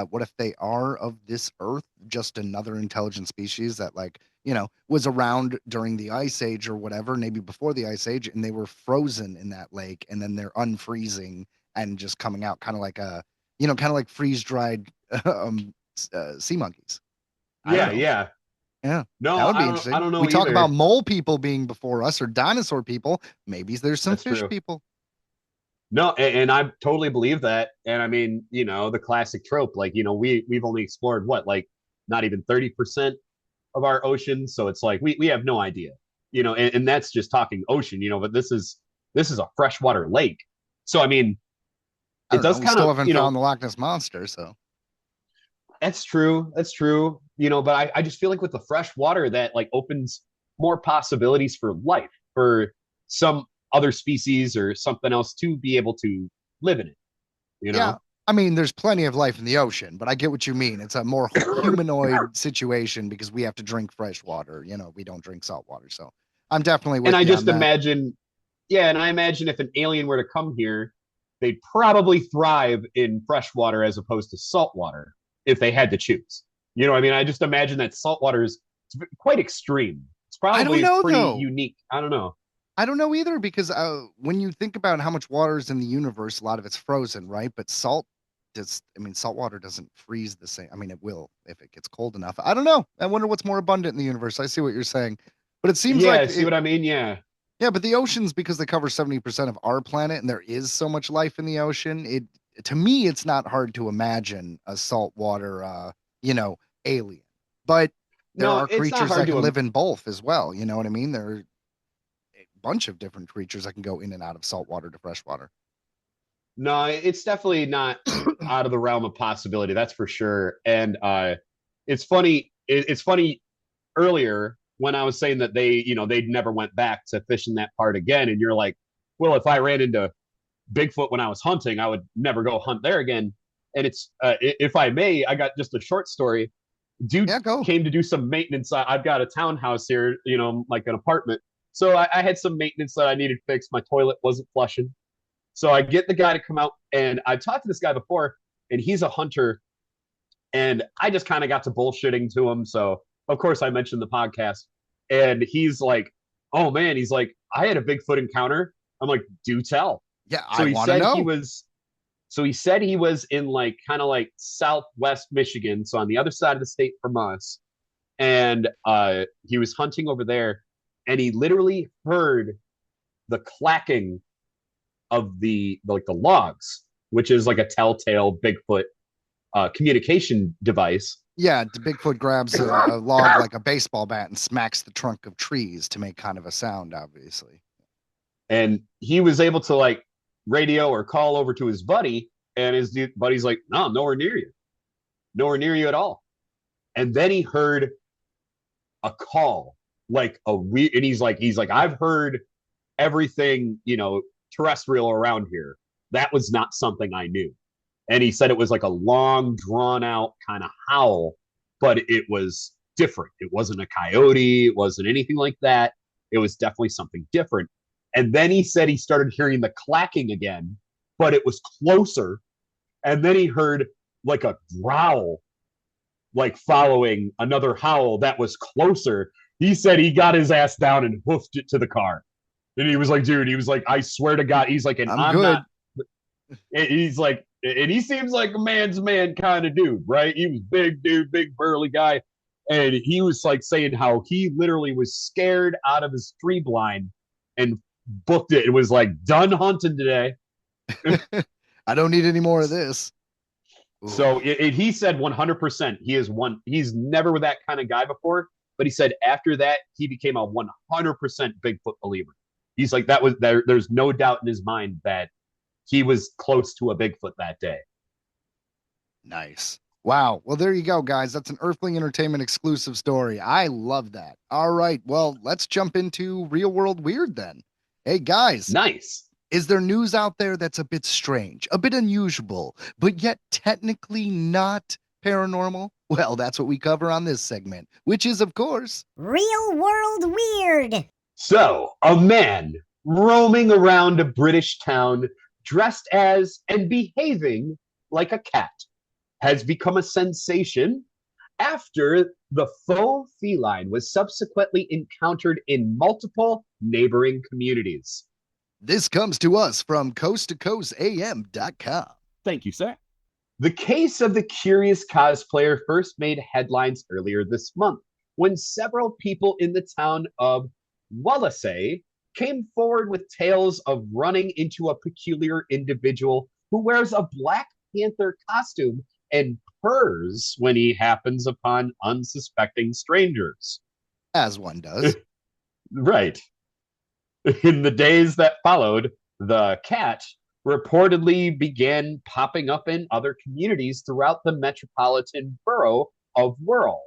What if they are of this Earth, just another intelligent species that, like, was around during the Ice Age or whatever, maybe before the Ice Age, and they were frozen in that lake, and then they're unfreezing and just coming out, kind of like freeze dried sea monkeys. I don't know. Yeah. Yeah, No, that would be I interesting. don't know We talk either. about mole people being before us or dinosaur people. Maybe there's some That's fish true. people. No, and I totally believe that. And I mean, the classic trope, like, we've only explored what, like not even 30% of our ocean. So it's like we have no idea, and that's just talking ocean, but this is a freshwater lake. So I mean, I it don't know. does We kind still of, haven't found the Loch Ness monster, so that's true. That's true. But I just feel like with the fresh water that like opens more possibilities for life, for some other species or something else to be able to live in it, yeah. I mean, there's plenty of life in the ocean, but I get what you mean. It's a more humanoid situation because we have to drink fresh water. We don't drink salt water. So I'm definitely And with I you on just that. imagine, yeah, and I imagine if an alien were to come here, they'd probably thrive in fresh water as opposed to salt water if they had to choose. You know what I mean? I just imagine that salt water is quite extreme. It's I don't probably know, pretty though. unique. I don't know. I don't know either because when you think about how much water is in the universe, a lot of it's frozen, right? But salt salt water doesn't freeze the same. I mean, it will if it gets cold enough. I don't know. I wonder what's more abundant in the universe. I see what you're saying, but it seems Yeah, like see what I mean? Yeah. yeah, but the oceans, because they cover 70% of our planet and there is so much life in the ocean, to me it's not hard to imagine a saltwater alien. But there No, are it's not creatures hard that can to. live in both as well. You know what I mean? There are a bunch of different creatures that can go in and out of saltwater to freshwater. No, it's definitely not out of the realm of possibility. That's for sure. And it's funny. It's funny earlier when I was saying that they'd never went back to fishing that part again, and you're like, well, if I ran into Bigfoot when I was hunting, I would never go hunt there again. And it's if I may, I got just a short story. Dude Yeah, go. came to do some maintenance. I've got a townhouse here, like an apartment. So I had some maintenance that I needed fixed. My toilet wasn't flushing. So I get the guy to come out, and I've talked to this guy before, and he's a hunter, and I just kind of got to bullshitting to him. So of course I mentioned the podcast, and he's like, "Oh man," he's like, "I had a Bigfoot encounter." I'm like, "Do tell." Yeah, So I he want to said know. he was. So he said he was in like kind of like Southwest Michigan, so on the other side of the state from us, and he was hunting over there, and he literally heard the clacking of the logs, which is like a telltale Bigfoot communication device. Yeah, Bigfoot grabs a log like a baseball bat and smacks the trunk of trees to make kind of a sound, obviously. And he was able to like radio or call over to his buddy, and his buddy's like, "No, I'm nowhere near you at all." And then he heard a call, like a weird, and he's like, "I've heard everything, terrestrial around here. That was not something I knew." And he said it was like a long, drawn out kind of howl, but it was different. It wasn't a coyote. It wasn't anything like that. It was definitely something different. And then he said he started hearing the clacking again, but it was closer. And then he heard like a growl, like following another howl that was closer. He said he got his ass down and hoofed it to the car. And he was like, dude, he was like, I swear to God, he's like, and I'm good. not. He's like, and he seems like a man's man kind of dude, right? He was big dude, big burly guy. And he was like saying how he literally was scared out of his tree blind and booked it. It was like, done hunting today. I don't need any more of this. So he said 100%. He's never with that kind of guy before, but he said after that, he became a 100% Bigfoot believer. He's like, that was there. There's no doubt in his mind that he was close to a Bigfoot that day. Nice. Wow. Well, there you go, guys. That's an Earthling Entertainment exclusive story. I love that. All right. Well, let's jump into Real World Weird then. Hey, guys. Nice. Is there news out there that's a bit strange, a bit unusual, but yet technically not paranormal? Well, that's what we cover on this segment, which is, of course, Real World Weird. So, a man roaming around a British town dressed as and behaving like a cat has become a sensation after the faux feline was subsequently encountered in multiple neighboring communities. This comes to us from coasttocoastam.com. Thank you, sir. The case of the curious cosplayer first made headlines earlier this month when several people in the town of Wallasey came forward with tales of running into a peculiar individual who wears a Black Panther costume and purrs when he happens upon unsuspecting strangers. As one does. Right. In the days that followed, the cat reportedly began popping up in other communities throughout the metropolitan borough of Whirl.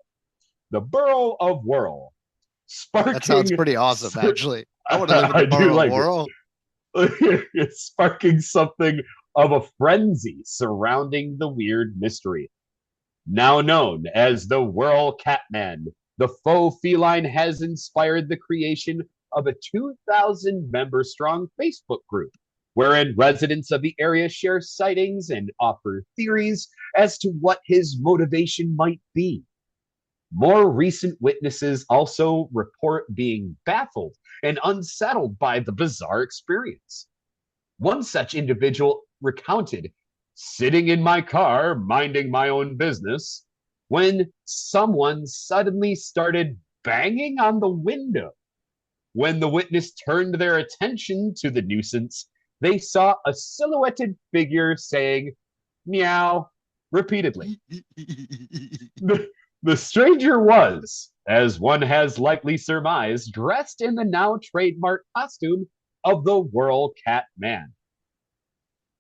The borough of Whirl. That sounds pretty awesome, actually. I want to live in the borough of Whirl. It's sparking something of a frenzy surrounding the weird mystery. Now known as the Whirl Catman, the faux feline has inspired the creation of a 2,000 member strong Facebook group, wherein residents of the area share sightings and offer theories as to what his motivation might be. More recent witnesses also report being baffled and unsettled by the bizarre experience. One such individual recounted, sitting in my car, minding my own business, when someone suddenly started banging on the window. When the witness turned their attention to the nuisance, they saw a silhouetted figure saying, meow, repeatedly. The stranger was, as one has likely surmised, dressed in the now trademark costume of the Whirl Cat Man.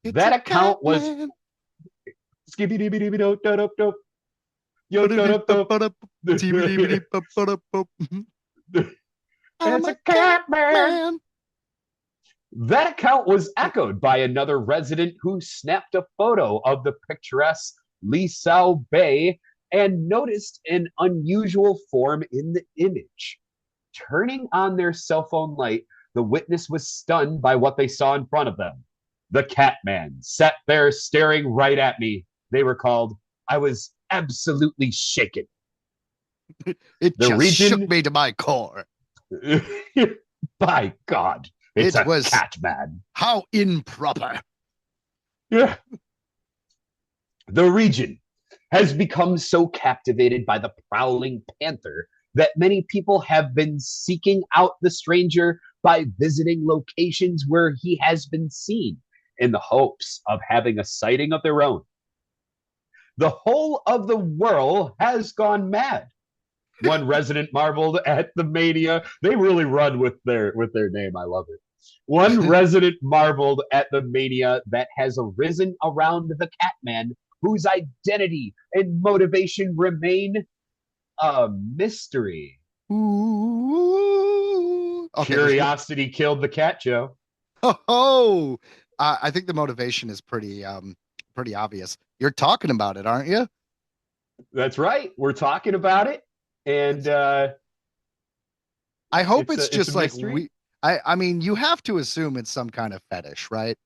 That account was It's a cat man. That account was echoed by another resident who snapped a photo of the picturesque Lisao Bay and noticed an unusual form in the image. Turning on their cell phone light, the witness was stunned by what they saw in front of them. The cat man sat there staring right at me. They recalled, I was absolutely shaken. It just shook me to my core. By God, it's a cat man. How improper. Yeah. The region has become so captivated by the prowling panther that many people have been seeking out the stranger by visiting locations where he has been seen in the hopes of having a sighting of their own. The whole of the world has gone mad. One resident marveled at the mania. They really run with their name. I love it. One resident marveled at the mania that has arisen around the Catman, whose identity and motivation remain a mystery. Ooh. Okay, Curiosity killed the cat, Joe. Oh, I think the motivation is pretty obvious. You're talking about it, aren't you? That's right. We're talking about it. And I hope it's just like I mean, you have to assume it's some kind of fetish, right?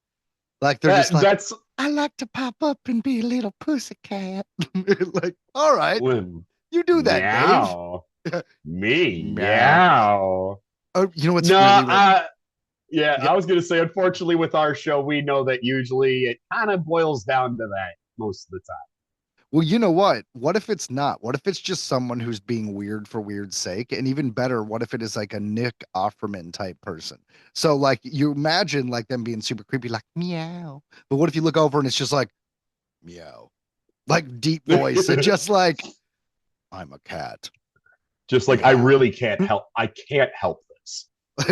Like they're just like, I like to pop up and be a little pussycat. Like, all right, you do that, meow. Dave. Me, meow. Oh, you know what's I was gonna say, unfortunately, with our show, we know that usually it kind of boils down to that most of the time. Well, you know what? What if it's not? What if it's just someone who's being weird for weird's sake? And even better, what if it is like a Nick Offerman type person? So like you imagine like them being super creepy, like meow. But what if you look over and it's just like meow, like deep voice and just like, I'm a cat. Just like, meow. I really can't help. I can't help this.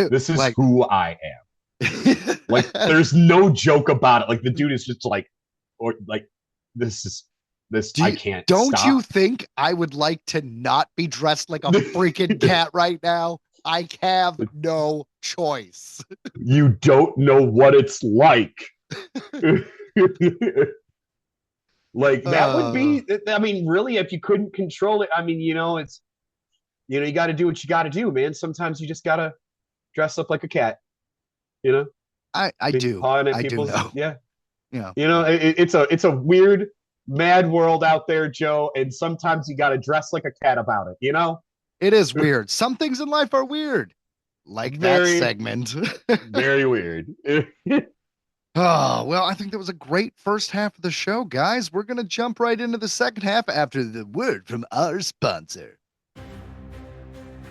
This is like, who I am. Like there's no joke about it. Like the dude is just like, or like, I can't. Don't stop. You think I would like to not be dressed like a freaking cat right now? I have no choice. You don't know what it's like. Like that would be. I mean, really, if you couldn't control it, I mean, you got to do what you got to do, man. Sometimes you just got to dress up like a cat. I do. I do know. Yeah. Yeah. It's a weird mad world out there, Joe, and sometimes you got to dress like a cat about it, you know? It is weird. Some things in life are weird, like that segment. Very weird. Oh, well, I think that was a great first half of the show, guys. We're going to jump right into the second half after the word from our sponsor.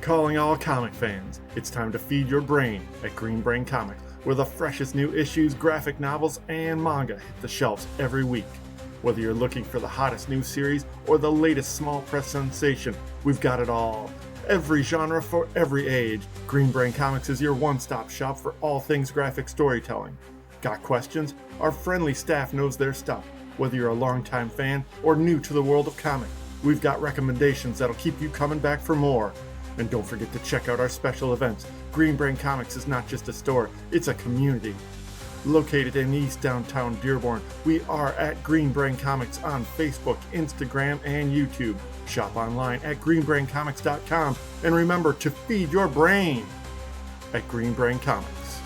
Calling all comic fans, it's time to feed your brain at Green Brain Comics, where the freshest new issues, graphic novels, and manga hit the shelves every week. Whether you're looking for the hottest new series or the latest small press sensation, we've got it all. Every genre for every age, Green Brain Comics is your one-stop shop for all things graphic storytelling. Got questions? Our friendly staff knows their stuff. Whether you're a longtime fan or new to the world of comics, we've got recommendations that'll keep you coming back for more. And don't forget to check out our special events. Green Brain Comics is not just a store, it's a community. Located in East Downtown Dearborn, we are at Green Brain Comics on Facebook, Instagram, and YouTube. Shop online at greenbraincomics.com, and remember to feed your brain at Green Brain Comics.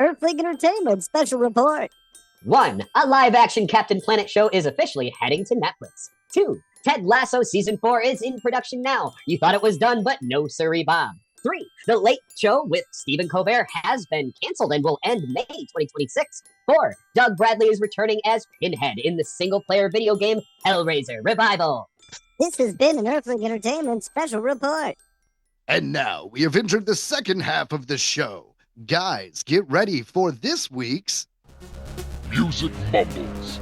Earthling Entertainment special report. 1. A live-action Captain Planet show is officially heading to Netflix. 2. Ted Lasso Season 4 is in production now. You thought it was done, but no siree, Bob. 3. The Late Show with Stephen Colbert has been canceled and will end May 2026. 4. Doug Bradley is returning as Pinhead in the single-player video game Hellraiser Revival. This has been an Earthling Entertainment special report. And now we have entered the second half of the show. Guys, get ready for this week's Music Mumbles.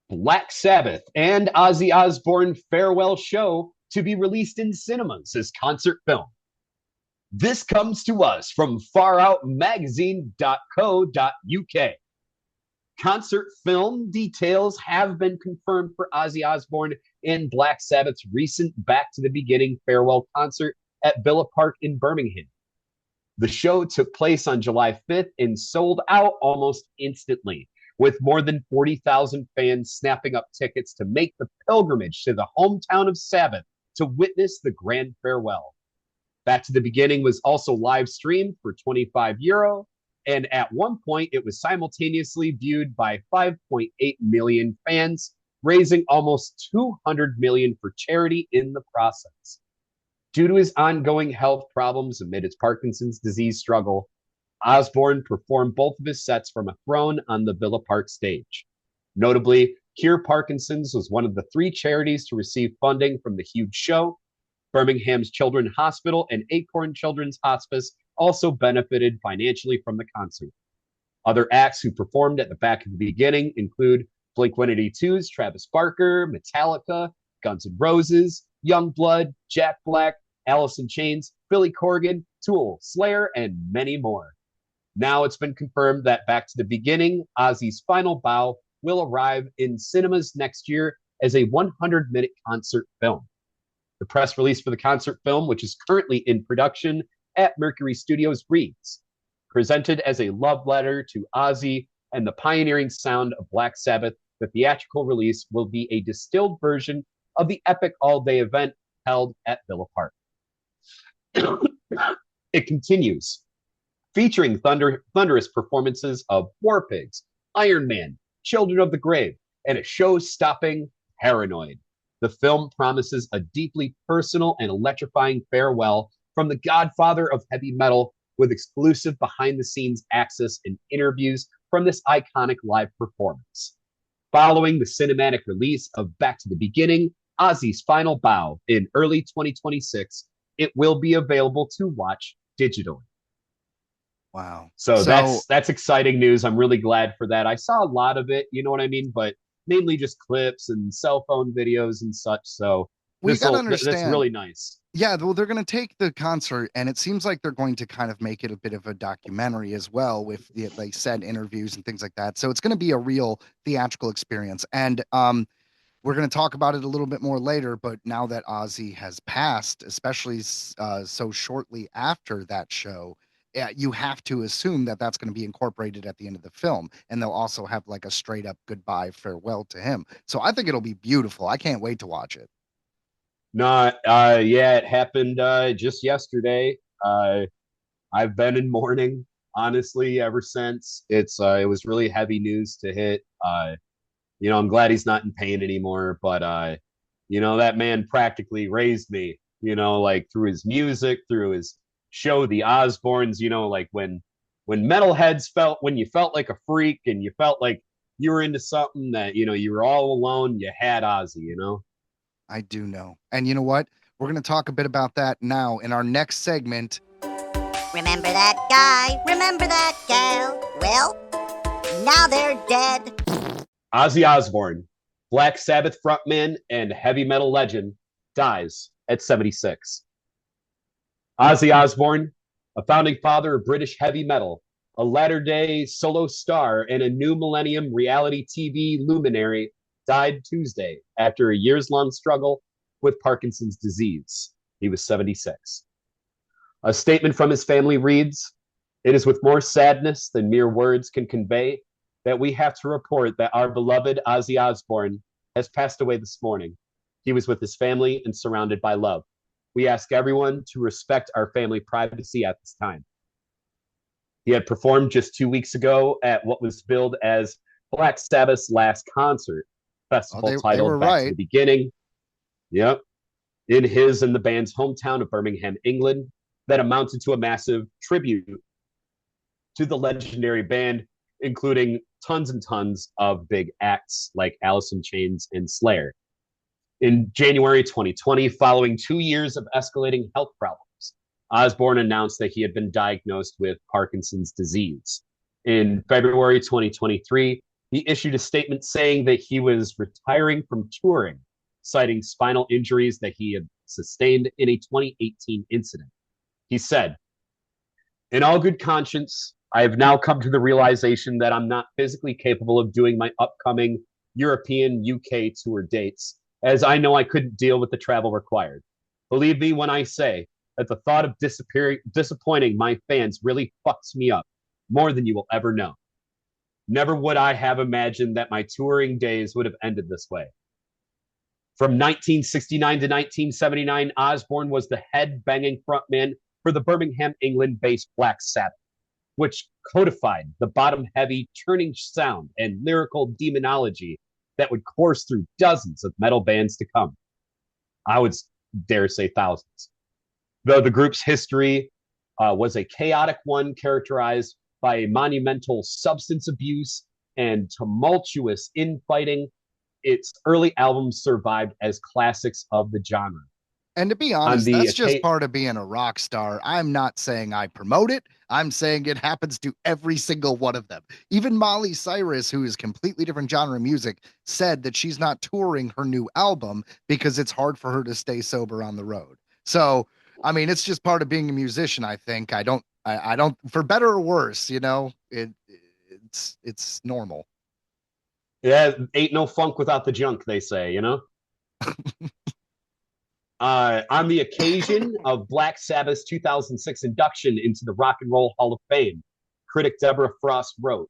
Black Sabbath and Ozzy Osbourne farewell show to be released in cinemas as concert film. This comes to us from faroutmagazine.co.uk. Concert film details have been confirmed for Ozzy Osbourne and Black Sabbath's recent Back to the Beginning farewell concert at Villa Park in Birmingham. The show took place on July 5th and sold out almost instantly, with more than 40,000 fans snapping up tickets to make the pilgrimage to the hometown of Sabbath to witness the grand farewell. Back to the Beginning was also live streamed for €25, and at one point it was simultaneously viewed by 5.8 million fans, raising almost $200 million for charity in the process. Due to his ongoing health problems amid his Parkinson's disease struggle, Osbourne performed both of his sets from a throne on the Villa Park stage. Notably, Cure Parkinson's was one of the 3 charities to receive funding from the huge show. Birmingham's Children's Hospital and Acorn Children's Hospice also benefited financially from the concert. Other acts who performed at the Back of the Beginning include Blink-182's Travis Barker, Metallica, Guns N' Roses, Youngblood, Jack Black, Alice in Chains, Billy Corgan, Tool, Slayer, and many more. Now it's been confirmed that Back to the Beginning, Ozzy's Final Bow, will arrive in cinemas next year as a 100-minute concert film. The press release for the concert film, which is currently in production at Mercury Studios, reads, presented as a love letter to Ozzy and the pioneering sound of Black Sabbath, the theatrical release will be a distilled version of the epic all-day event held at Villa Park. It continues, featuring thunderous performances of War Pigs, Iron Man, Children of the Grave, and a show-stopping Paranoid. The film promises a deeply personal and electrifying farewell from the godfather of heavy metal, with exclusive behind-the-scenes access and interviews from this iconic live performance. Following the cinematic release of Back to the Beginning, Ozzy's Final Bow in early 2026, it will be available to watch digitally. Wow. So that's exciting news. I'm really glad for that. I saw a lot of it, you know what I mean? But mainly just clips and cell phone videos and such. So that's really nice. Yeah, well, they're going to take the concert, and it seems like they're going to kind of make it a bit of a documentary as well, with they said interviews and things like that. So it's going to be a real theatrical experience. And we're going to talk about it a little bit more later, but now that Ozzy has passed, especially so shortly after that show, you have to assume that that's going to be incorporated at the end of the film, and they'll also have like a straight up goodbye farewell to him. So I think it'll be beautiful. I can't wait to watch it. No, yeah, it happened just yesterday. I've been in mourning. honestly, ever since. It was really heavy news to hit. I'm glad he's not in pain anymore, but that man practically raised me, like through his music, through his show, The Osbournes, like when metalheads when you felt like a freak and you felt like you were into something that, you were all alone, you had Ozzy. I do know. And you know what? We're going to talk a bit about that now in our next segment. Remember that guy? Remember that gal? Well, now they're dead. Ozzy Osbourne, Black Sabbath frontman and heavy metal legend, dies at 76. Ozzy Osbourne, a founding father of British heavy metal, a latter-day solo star, and a new millennium reality TV luminary, died Tuesday after a years-long struggle with Parkinson's disease. He was 76. A statement from his family reads, "It is with more sadness than mere words can convey that we have to report that our beloved Ozzy Osbourne has passed away this morning. He was with his family and surrounded by love. We ask everyone to respect our family privacy at this time." He had performed just 2 weeks ago at what was billed as Black Sabbath's last concert festival, titled were Back to the right. Beginning. Yep. In his and the band's hometown of Birmingham, England, that amounted to a massive tribute to the legendary band, including tons and tons of big acts like Alice in Chains and Slayer. In January 2020, following 2 years of escalating health problems, Osbourne announced that he had been diagnosed with Parkinson's disease. In February 2023, he issued a statement saying that he was retiring from touring, citing spinal injuries that he had sustained in a 2018 incident. He said, "In all good conscience, I have now come to the realization that I'm not physically capable of doing my upcoming European UK tour dates, as I know I couldn't deal with the travel required. Believe me when I say that the thought of disappointing my fans really fucks me up more than you will ever know. Never would I have imagined that my touring days would have ended this way." From 1969 to 1979, Osbourne was the head-banging frontman for the Birmingham, England-based Black Sabbath, which codified the bottom-heavy, turning sound and lyrical demonology that would course through dozens of metal bands to come. I would dare say thousands. Though the group's history was a chaotic one characterized by monumental substance abuse and tumultuous infighting, its early albums survived as classics of the genre. And to be honest, that's just part of being a rock star. I'm not saying I promote it. I'm saying it happens to every single one of them. Even Molly Cyrus, who is completely different genre music, said that she's not touring her new album because it's hard for her to stay sober on the road. So, I mean, it's just part of being a musician, I think. I don't, for better or worse, it's normal. Yeah, ain't no funk without the junk, they say, On the occasion of Black Sabbath's 2006 induction into the Rock and Roll Hall of Fame, critic Deborah Frost wrote,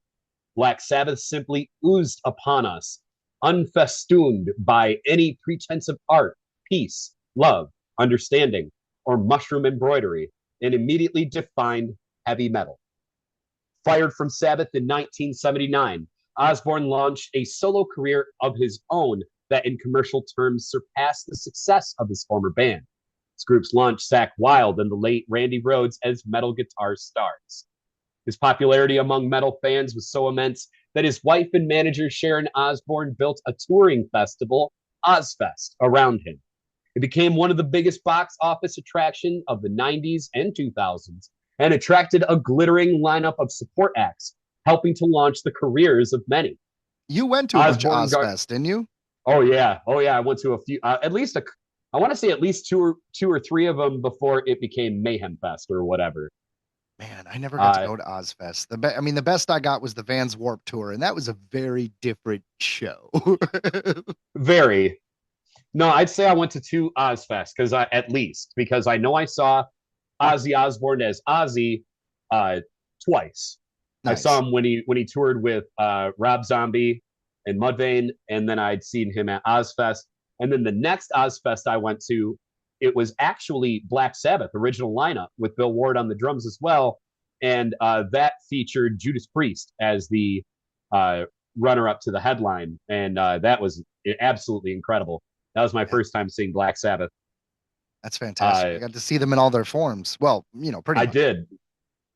"Black Sabbath simply oozed upon us, unfestooned by any pretense of art, peace, love, understanding, or mushroom embroidery, and immediately defined heavy metal." Fired from Sabbath in 1979, Osbourne launched a solo career of his own that in commercial terms surpassed the success of his former band. His groups launched Zakk Wylde and the late Randy Rhoads as metal guitar stars. His popularity among metal fans was so immense that his wife and manager Sharon Osbourne built a touring festival, Ozzfest, around him. It became one of the biggest box office attractions of the 90s and 2000s and attracted a glittering lineup of support acts, helping to launch the careers of many. You went to a bunch of Ozzfest, didn't you? Oh yeah. I went to a few, I want to say at least two or three of them before it became Mayhem Fest or whatever. Man, I never got to go to Ozzfest. The best I got was the Vans Warped Tour, and that was a very different show. Very. No, I'd say I went to two Ozzfest because I know I saw Ozzy Osbourne as Ozzy twice. Nice. I saw him when he toured with Rob Zombie and Mudvayne, and then I'd seen him at Ozzfest. And then the next Ozzfest I went to, it was actually Black Sabbath, original lineup, with Bill Ward on the drums as well. and that featured Judas Priest as the runner-up to the headline, and that was absolutely incredible. That was my first time seeing Black Sabbath. That's fantastic. I got to see them in all their forms. Well, pretty much. I did,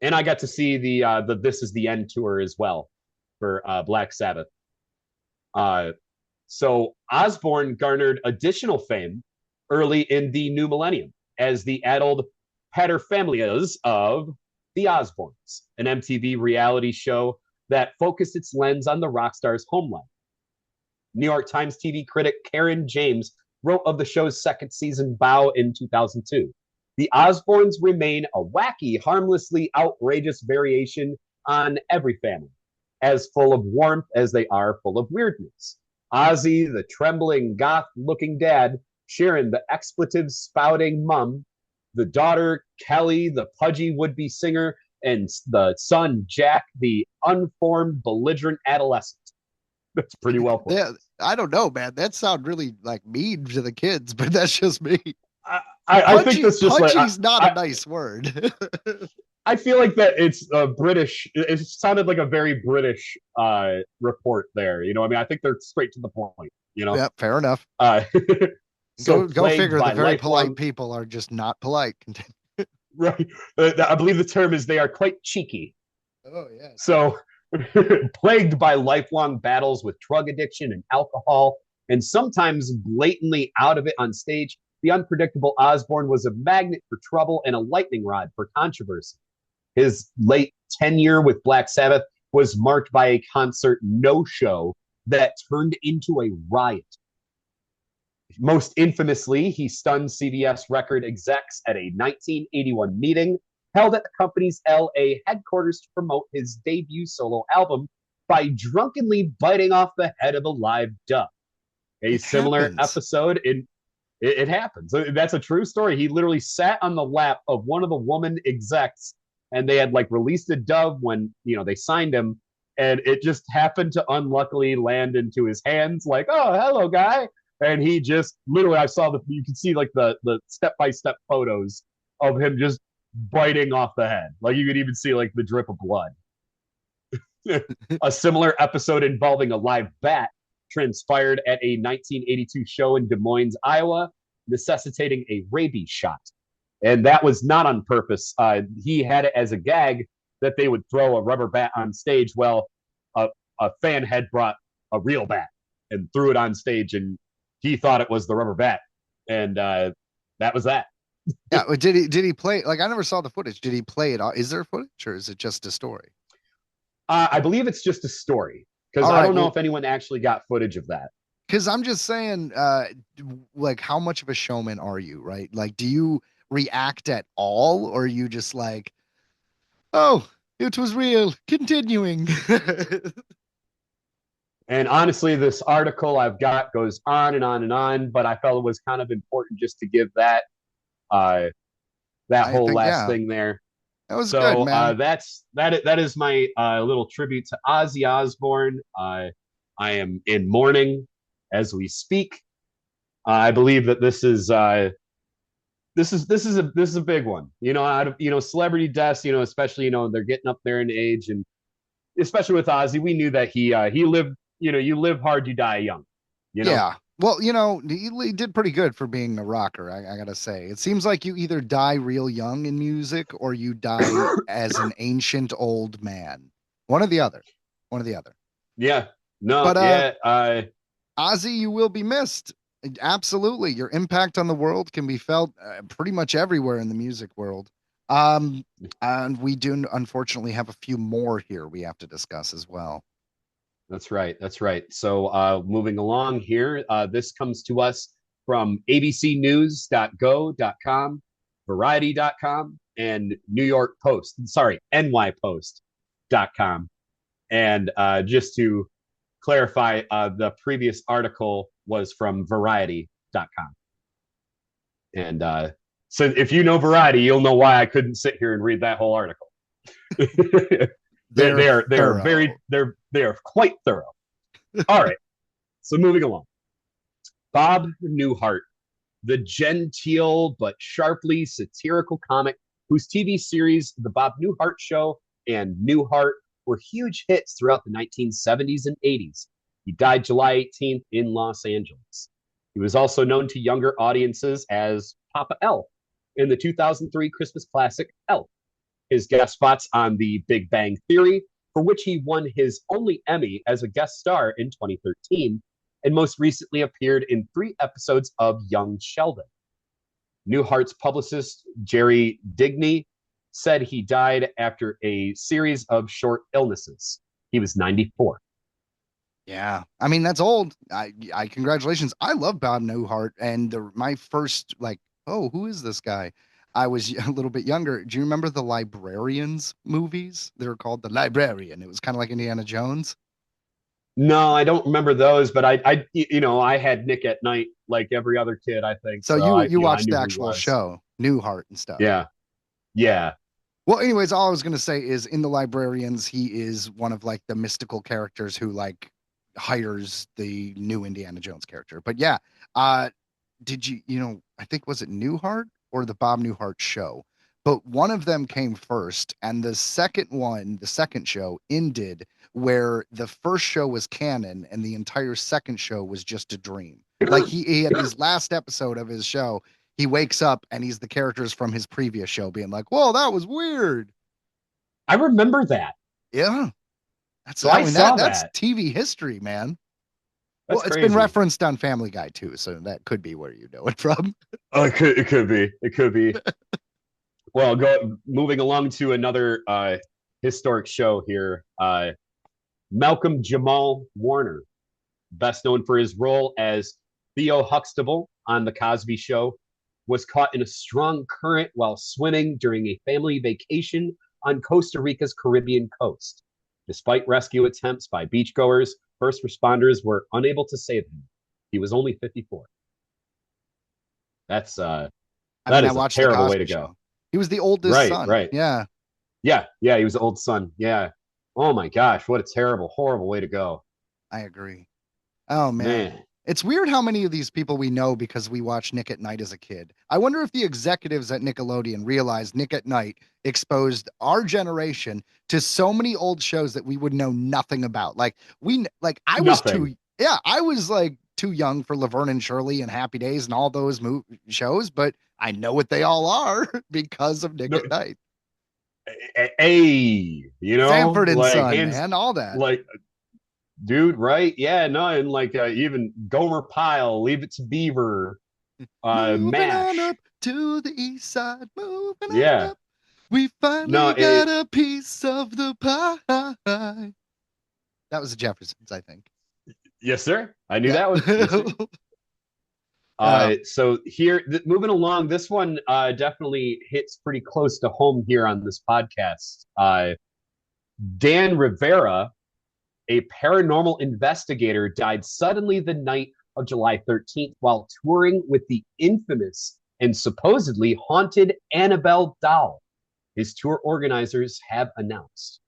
and I got to see the This Is the End tour as well for Black Sabbath. So Osbourne garnered additional fame early in the new millennium as the adult paterfamilias of the Osbournes, an MTV reality show that focused its lens on the rock star's home life. New York Times TV critic Karen James wrote of the show's second season bow in 2002. The Osbournes remain a wacky, harmlessly outrageous variation on every family, as full of warmth as they are full of weirdness. Ozzy, the trembling, goth-looking dad, Sharon, the expletive-spouting mum, the daughter, Kelly, the pudgy would-be singer, and the son, Jack, the unformed, belligerent adolescent. That's pretty well put. Yeah, I don't know, man. That sounds really mean to the kids, but that's just me. I think that's just pudgy's not a nice word. I feel like that it's British. It sounded like a very British report there. I think they're straight to the point. Yeah, fair enough. So go figure. The very lifelong... polite people are just not polite. Right. I believe the term is they are quite cheeky. Oh yeah. So plagued by lifelong battles with drug addiction and alcohol, and sometimes blatantly out of it on stage, the unpredictable Osbourne was a magnet for trouble and a lightning rod for controversy. His late tenure with Black Sabbath was marked by a concert no-show that turned into a riot. Most infamously, he stunned CBS record execs at a 1981 meeting held at the company's LA headquarters to promote his debut solo album by drunkenly biting off the head of a live duck. A similar episode it happens. That's a true story. He literally sat on the lap of one of the woman execs, and they had released a dove when they signed him, and it just happened to unluckily land into his hands. Oh, hello, guy. And he just literally, you can see the step-by-step photos of him just biting off the head. You could even see the drip of blood. A similar episode involving a live bat transpired at a 1982 show in Des Moines, Iowa, necessitating a rabies shot. And that was not on purpose. He had it as a gag that they would throw a rubber bat on stage. Well, a fan had brought a real bat and threw it on stage, and he thought it was the rubber bat. And that was that. Yeah. Did he play? I never saw the footage. Did he play it? Is there footage, or is it just a story? I believe it's just a story, because I don't know if anyone actually got footage of that. Because I'm just saying, how much of a showman are you, right? Do you react at all, or are you just oh, it was real, continuing? And honestly, this article I've got goes on and on and on, but I felt it was kind of important just to give that whole last thing there. That was good, man. That is my little tribute to Ozzy Osbourne. I am in mourning as we speak. I believe that this is a big one. Out of celebrity deaths, especially they're getting up there in age, and especially with Ozzy, we knew that he lived. You live hard, you die young. Yeah. Well, he did pretty good for being a rocker. I gotta say, it seems like you either die real young in music or you die as an ancient old man. One or the other. Yeah. No. But, yeah. Ozzy, you will be missed. Absolutely, your impact on the world can be felt pretty much everywhere in the music world. And we do unfortunately have a few more here we have to discuss as well. That's right. So moving along here, this comes to us from abcnews.go.com, variety.com, and nypost.com. And just to clarify, the previous article was from variety.com. And so if you know Variety, you'll know why I couldn't sit here and read that whole article. They are quite thorough. All right. So moving along. Bob Newhart, the genteel but sharply satirical comic whose TV series The Bob Newhart Show and Newhart were huge hits throughout the 1970s and 80s. He died July 18th in Los Angeles. He was also known to younger audiences as Papa Elf in the 2003 Christmas classic Elf. His guest spots on The Big Bang Theory, for which he won his only Emmy as a guest star in 2013, and most recently appeared in 3 episodes of Young Sheldon. Newhart's publicist, Jerry Digney, said he died after a series of short illnesses. He was 94. Yeah, I mean that's old. I congratulations. I love Bob Newhart, and my first oh, who is this guy? I was a little bit younger. Do you remember the Librarians movies? They were called The Librarian. It was kind of like Indiana Jones. No, I don't remember those, but I had Nick at Night like every other kid, I think. So you watched I knew the who he actual was. show, Newhart and stuff. Yeah. Well, anyways, all I was gonna say is in The Librarians, he is one of the mystical characters who hires the new Indiana Jones character. But yeah, did I think, was it Newhart or the Bob Newhart Show? But one of them came first, and the second show ended where the first show was canon and the entire second show was just a dream. He had his last episode of his show, he wakes up and he's the characters from his previous show being like, whoa, that was weird. I remember that. Yeah. That's TV history, man. That's it's crazy. been referenced on Family Guy too, so that could be where you know it from. Oh, it could be. Well, moving along to another historic show here. Malcolm Jamal Warner, best known for his role as Theo Huxtable on The Cosby Show, was caught in a strong current while swimming during a family vacation on Costa Rica's Caribbean coast. Despite rescue attempts by beachgoers, first responders were unable to save him. He was only 54. That's a terrible way to go. He was the oldest son. Right. Yeah. He was the old son. Yeah. Oh my gosh, what a terrible, horrible way to go. I agree. Oh man. It's weird how many of these people we know because we watched Nick at Night as a kid. I wonder if the executives at Nickelodeon realized Nick at Night exposed our generation to so many old shows that we would know nothing about. I was too young for Laverne and Shirley and Happy Days and all those shows, but I know what they all are because of Nick at Night. Hey, Sanford and Son, man, all that. Dude, right? Yeah, no, and even Gomer Pyle, Leave It to Beaver, MASH. On up to the east side, moving on up. We finally got a piece of the pie. That was the Jeffersons, I think. Yes, sir. I knew that one. Yes, so here, moving along, this one definitely hits pretty close to home here on this podcast. Dan Rivera, a paranormal investigator, died suddenly the night of July 13th while touring with the infamous and supposedly haunted Annabelle doll, his tour organizers have announced.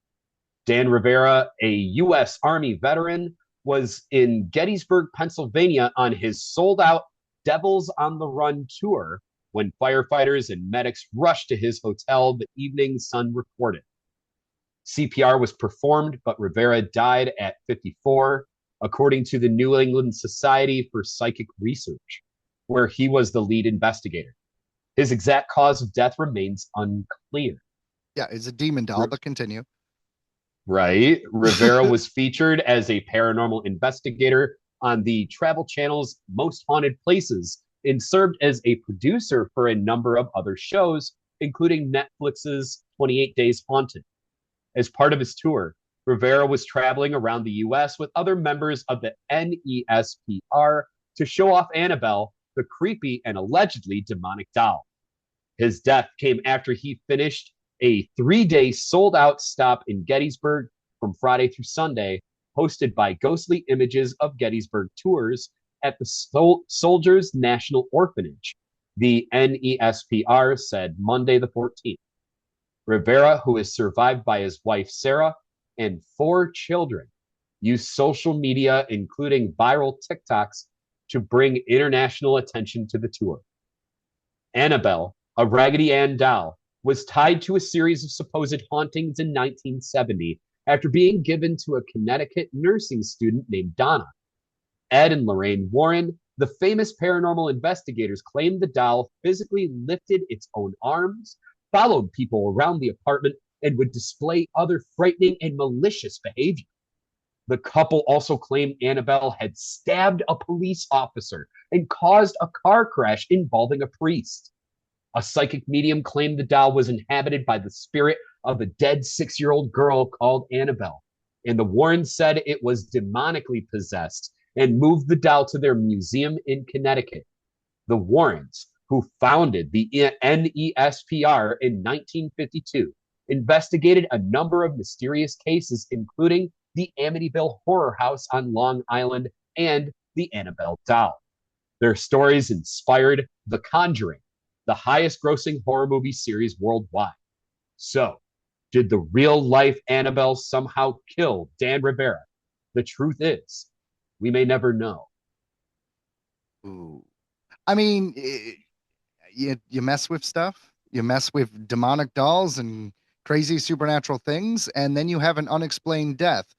Dan Rivera, a U.S. Army veteran, was in Gettysburg, Pennsylvania on his sold-out Devils on the Run tour when firefighters and medics rushed to his hotel, the Evening Sun reported. CPR was performed, but Rivera died at 54, according to the New England Society for Psychic Research, where he was the lead investigator. His exact cause of death remains unclear. Yeah, it's a demon doll, but continue. Right. Rivera was featured as a paranormal investigator on the Travel Channel's Most Haunted Places and served as a producer for a number of other shows, including Netflix's 28 Days Haunted. As part of his tour, Rivera was traveling around the U.S. with other members of the NESPR to show off Annabelle, the creepy and allegedly demonic doll. His death came after he finished a 3-day sold-out stop in Gettysburg from Friday through Sunday, hosted by Ghostly Images of Gettysburg Tours at the Soldiers National Orphanage, the NESPR said Monday the 14th. Rivera, who is survived by his wife Sarah and 4 children, used social media, including viral TikToks, to bring international attention to the tour. Annabelle, a Raggedy Ann doll, was tied to a series of supposed hauntings in 1970 after being given to a Connecticut nursing student named Donna. Ed and Lorraine Warren, the famous paranormal investigators, claimed the doll physically lifted its own arms, followed people around the apartment, and would display other frightening and malicious behavior. The couple also claimed Annabelle had stabbed a police officer and caused a car crash involving a priest. A psychic medium claimed the doll was inhabited by the spirit of a dead 6-year-old girl called Annabelle, and the Warrens said it was demonically possessed and moved the doll to their museum in Connecticut. The Warrens, who founded the NESPR in 1952, investigated a number of mysterious cases, including the Amityville Horror House on Long Island and the Annabelle doll. Their stories inspired The Conjuring, the highest grossing horror movie series worldwide. So, did the real life Annabelle somehow kill Dan Rivera? The truth is, we may never know. Ooh. I mean, you mess with stuff, you mess with demonic dolls and crazy supernatural things, and then you have an unexplained death.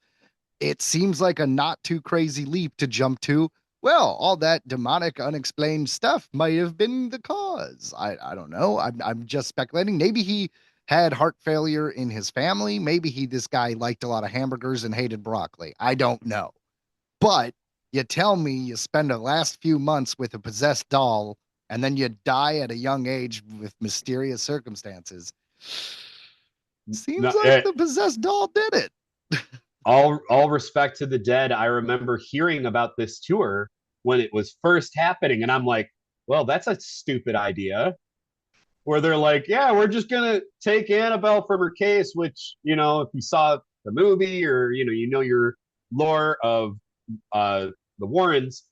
It seems like a not too crazy leap to jump to, well, all that demonic unexplained stuff might have been the cause. I don't know. I'm just speculating. Maybe he had heart failure in his family. Maybe this guy liked a lot of hamburgers and hated broccoli. I don't know. But you tell me you spend the last few months with a possessed doll and then you die at a young age with mysterious circumstances. Seems like the possessed doll did it. All respect to the dead. I remember hearing about this tour when it was first happening, and I'm like, well, that's a stupid idea. Where they're like, yeah, we're just gonna take Annabelle from her case, which, you know, if you saw the movie or you know your lore of the Warrens,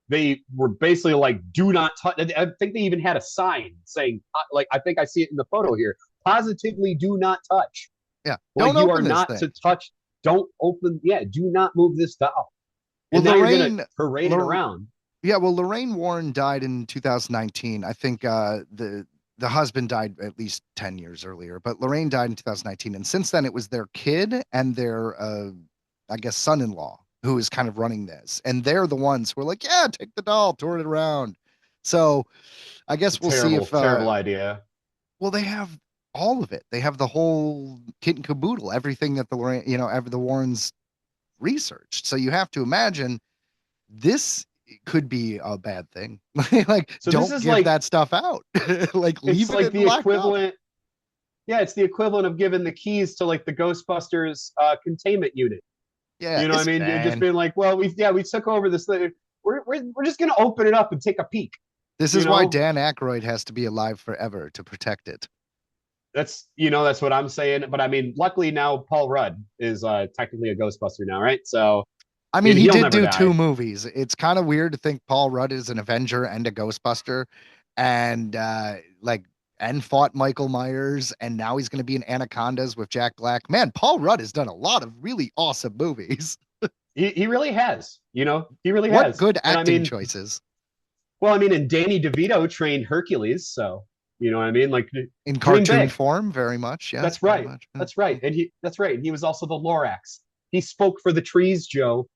they were basically like, do not touch. I think they even had a sign saying, like, I think I see it in the photo here, positively do not touch. Yeah, like, you are not to touch. Don't open. Yeah, do not move this doll. And well, now you're gonna parade it around. Yeah, well, Lorraine Warren died in 2019. I think the husband died at least 10 years earlier, but Lorraine died in 2019, and since then it was their kid and their I guess son-in-law who is kind of running this, and they're the ones who are like, yeah, take the doll, tour it around. So I guess we'll see if terrible idea. Well, they have all of it. They have the whole kit and caboodle, everything that the Lorraine, the Warrens researched. So you have to imagine this could be a bad thing. Like, so don't give that stuff out. Like, leave it like the equivalent. Yeah, it's the equivalent of giving the keys to like the Ghostbusters containment unit. Yeah, you know what I mean? You're just being like, well, we took over this thing. We're just gonna open it up and take a peek. This is why Dan Aykroyd has to be alive forever to protect it. That's what I'm saying. But I mean, luckily now Paul Rudd is technically a Ghostbuster now, right? So I mean, he did do 2 movies. It's kind of weird to think Paul Rudd is an Avenger and a Ghostbuster, and and fought Michael Myers, and now he's going to be in Anacondas with Jack Black. Man, Paul Rudd has done a lot of really awesome movies. He really has. He really has. What good acting choices. Well, I mean, and Danny DeVito trained Hercules, so. You know what I mean? Like in cartoon form, very much. Yeah, that's right. That's right. And he was also the Lorax. He spoke for the trees, Joe.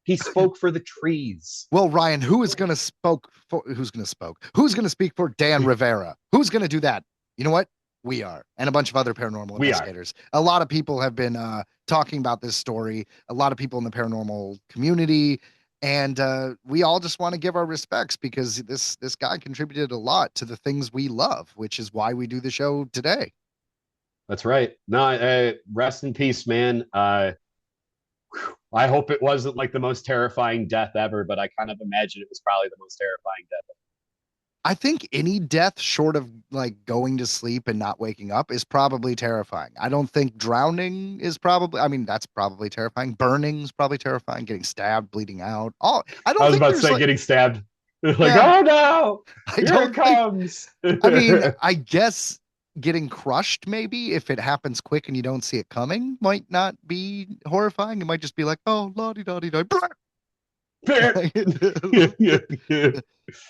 He spoke for the trees. Well, Ryan, who's going to speak for Dan Rivera? Who's going to do that? You know what? We are, and a bunch of other paranormal investigators. A lot of people have been talking about this story. A lot of people in the paranormal community. And we all just want to give our respects because this guy contributed a lot to the things we love, which is why we do the show today. That's right. No, rest in peace, man. I hope it wasn't like the most terrifying death ever, but I kind of imagine it was probably the most terrifying death ever. I think any death short of like going to sleep and not waking up is probably terrifying. I don't think drowning is that's probably terrifying. Burning is probably terrifying. Getting stabbed, bleeding out. I was about to say getting stabbed. Oh no! Here it comes. I mean, I guess getting crushed, maybe if it happens quick and you don't see it coming, might not be horrifying. It might just be like, oh, la-di-da-di-da.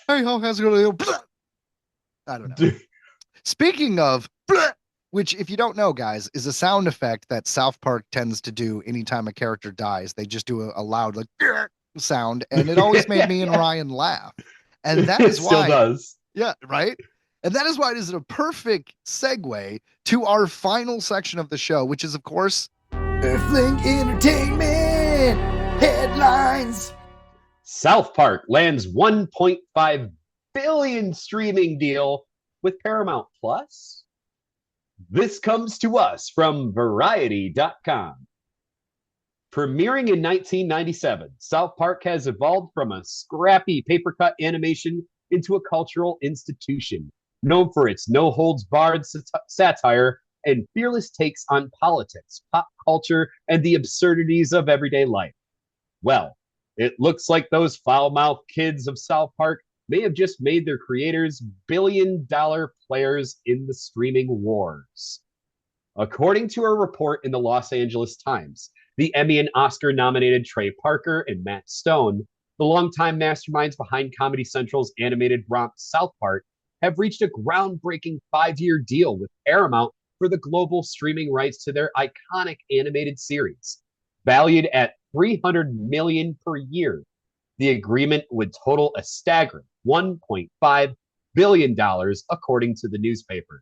Hey, how's it going? I don't know. Speaking of, which, if you don't know, guys, is a sound effect that South Park tends to do anytime a character dies. They just do a loud like sound, and it always made me and Ryan laugh. And that is It still why, does. yeah, right. And that is why it is a perfect segue to our final section of the show, which is, of course, Earthling Entertainment headlines. South Park lands 1.5 billion streaming deal with Paramount Plus. This comes to us from Variety.com. Premiering in 1997, South Park has evolved from a scrappy paper-cut animation into a cultural institution, known for its no-holds-barred satire and fearless takes on politics, pop culture, and the absurdities of everyday life. Well, it looks like those foul-mouthed kids of South Park may have just made their creators billion-dollar players in the streaming wars. According to a report in the Los Angeles Times, the Emmy and Oscar-nominated Trey Parker and Matt Stone, the longtime masterminds behind Comedy Central's animated romp South Park, have reached a groundbreaking 5-year deal with Paramount for the global streaming rights to their iconic animated series. Valued at $300 million per year, the agreement would total a staggering $1.5 billion, according to the newspaper.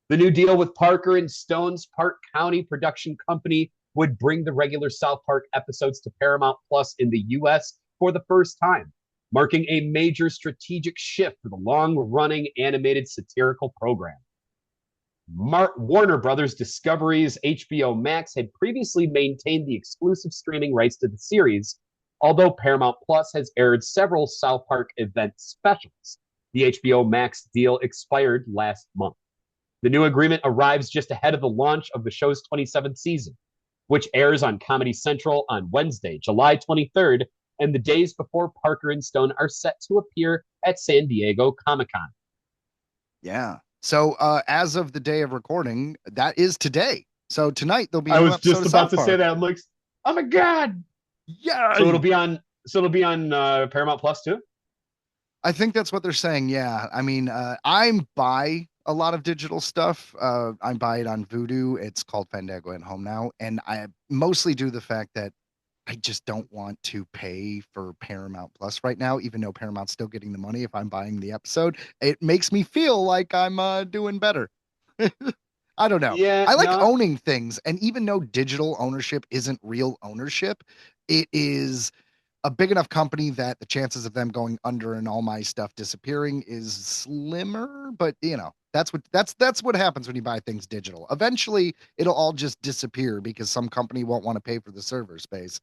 The new deal with Parker and Stone's Park County production company would bring the regular South Park episodes to Paramount Plus in the U.S. for the first time, marking a major strategic shift for the long-running animated satirical program. Warner Brothers Discovery's HBO Max had previously maintained the exclusive streaming rights to the series, although Paramount Plus has aired several South Park event specials. The HBO Max deal expired last month. The new agreement arrives just ahead of the launch of the show's 27th season, which airs on Comedy Central on Wednesday, July 23rd, and the days before Parker and Stone are set to appear at San Diego Comic-Con. Yeah. So as of the day of recording, that is today. So tonight there'll be. I was just about to say that. I'm like, oh my god! Yeah. So it'll be on. Paramount Plus too. I think that's what they're saying. Yeah. I mean, I'm by a lot of digital stuff. I buy it on Vudu. It's called Fandango at Home now, and I mostly do the fact that I just don't want to pay for Paramount Plus right now, even though Paramount's still getting the money if I'm buying the episode. It makes me feel like I'm doing better. I don't know. Yeah, I like owning things, and even though digital ownership isn't real ownership, it is a big enough company that the chances of them going under and all my stuff disappearing is slimmer. But you know, that's what happens when you buy things digital. Eventually, it'll all just disappear because some company won't want to pay for the server space.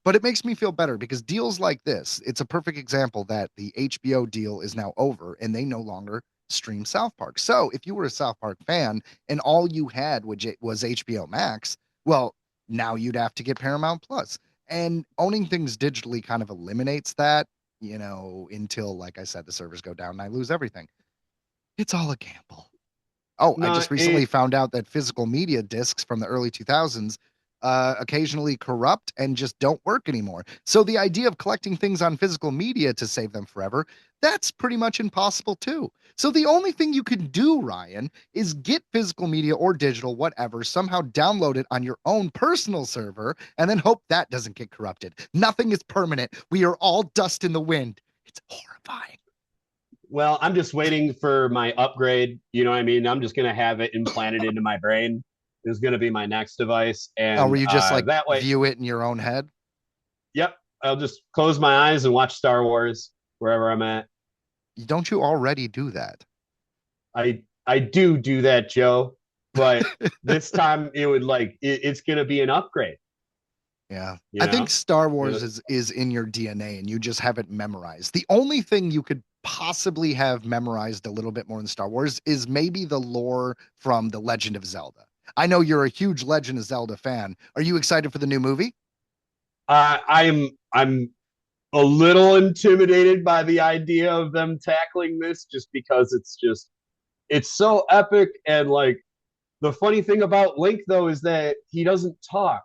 But it makes me feel better because deals like this, it's a perfect example that the HBO deal is now over and they no longer stream South Park. So if you were a South Park fan and all you had was HBO Max, well, now you'd have to get Paramount Plus. And owning things digitally kind of eliminates that, you know, until, like I said, the servers go down and I lose everything. It's all a gamble. Oh, I just recently found out that physical media discs from the early 2000s occasionally corrupt and just don't work anymore. So the idea of collecting things on physical media to save them forever, that's pretty much impossible too. So the only thing you can do, Ryan, is get physical media or digital, whatever, somehow download it on your own personal server and then hope that doesn't get corrupted. Nothing is permanent. We are all dust in the wind. It's horrifying. Well, I'm just waiting for my upgrade. You know what I mean? I'm just going to have it implanted into my brain. Is going to be my next device. And were you just like that way, view it in your own head? Yep. I'll just close my eyes and watch Star Wars wherever I'm at. Don't you already do that? I do that, Joe. But this time it would it's going to be an upgrade. Yeah. I think Star Wars is in your DNA and you just haven't memorized. The only thing you could possibly have memorized a little bit more than Star Wars is maybe the lore from The Legend of Zelda. I know you're a huge Legend of Zelda fan. Are you excited for the new movie? I'm a little intimidated by the idea of them tackling this just because it's so epic. And like the funny thing about Link though is that he doesn't talk.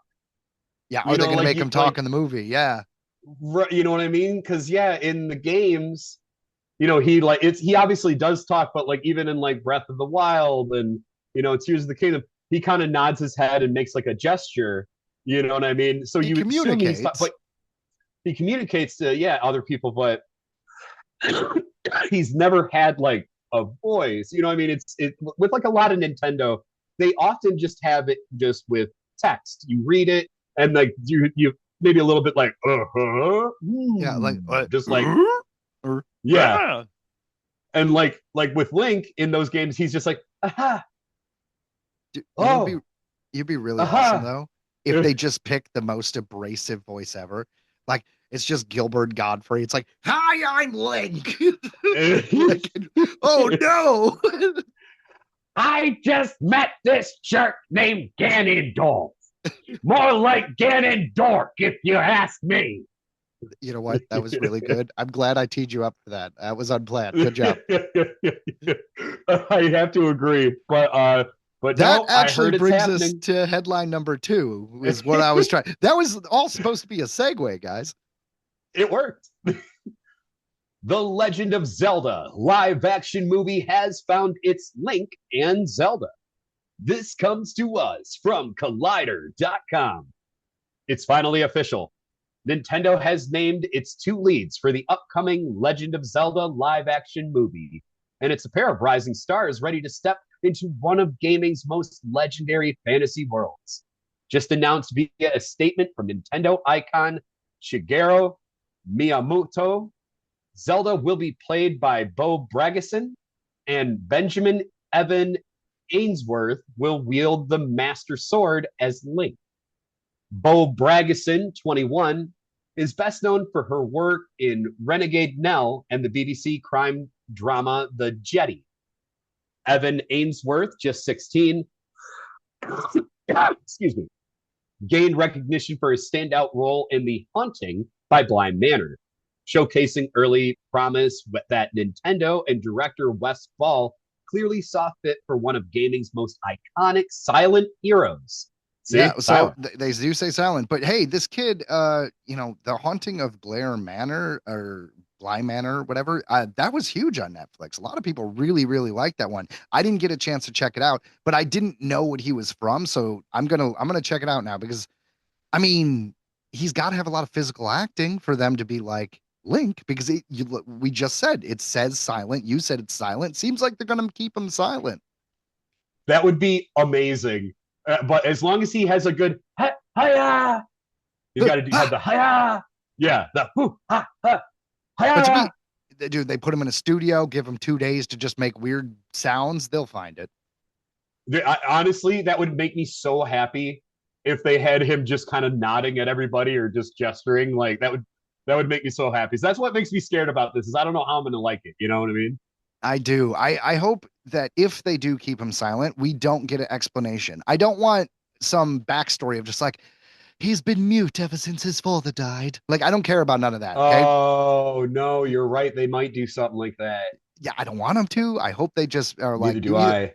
Yeah, are they going to make him talk in the movie? Yeah. You know what I mean? Because in the games, he obviously does talk, but like even in like Breath of the Wild and Tears of the Kingdom, he kind of nods his head and makes like a gesture. You know what I mean? So He you would assume communicates. but he communicates to other people, but he's never had like a voice. You know what I mean? It's with like a lot of Nintendo, they often just have it just with text. You read it and like you maybe a little bit like Yeah, like just like or yeah. And like with Link in those games, he's just like aha. Dude, Oh, you'd be really aha. awesome though if they just picked the most abrasive voice ever. Like it's just Gilbert Godfrey. It's like, hi, I'm Link. Like, oh no. I just met this jerk named Ganondorf. More like Ganondorf, if you ask me. You know what? That was really good. I'm glad I teed you up for that. That was unplanned. Good job. I have to agree, but that no, actually I heard brings it's us happening. to headline number 2, is what I was trying. That was all supposed to be a segue, guys. It worked. The Legend of Zelda live action movie has found its Link and Zelda. This comes to us from Collider.com. It's finally official. Nintendo has named its 2 leads for the upcoming Legend of Zelda live action movie, and it's a pair of rising stars ready to step into one of gaming's most legendary fantasy worlds. Just announced via a statement from Nintendo icon Shigeru Miyamoto, Zelda will be played by Bo Bragison, and Benjamin Evan Ainsworth will wield the Master Sword as Link. Bo Bragison, 21, is best known for her work in Renegade Nell and the BBC crime drama The Jetty. Evan Ainsworth, just 16, excuse me, gained recognition for his standout role in The Haunting by Blind Manor, showcasing early promise that Nintendo and director Wes Ball clearly saw fit for one of gaming's most iconic silent heroes. See? Yeah, so they do say silent, but hey, this kid, The Haunting of Blair Manor or Bly Manor, whatever, that was huge on Netflix. A lot of people really, really liked that one. I didn't get a chance to check it out, but I didn't know what he was from, so I'm gonna check it out now because, I mean, he's got to have a lot of physical acting for them to be like Link, because we just said it says silent. You said it's silent. Seems like they're gonna keep him silent. That would be amazing. But as long as he has a good hiya, you got to have the hiya. Yeah, the ha, ha, hiya. But to me, dude, they put him in a studio, give him 2 days to just make weird sounds. They'll find it. Honestly, that would make me so happy if they had him just kind of nodding at everybody or just gesturing. Like that would make me so happy. So that's what makes me scared about this. Is I don't know how I'm going to like it. You know what I mean? I do. I hope that if they do keep him silent, we don't get an explanation. I don't want some backstory of just like, he's been mute ever since his father died. Like, I don't care about none of that. Okay? Oh, no, you're right. They might do something like that. Yeah, I don't want them to. I hope they just are like, neither do I.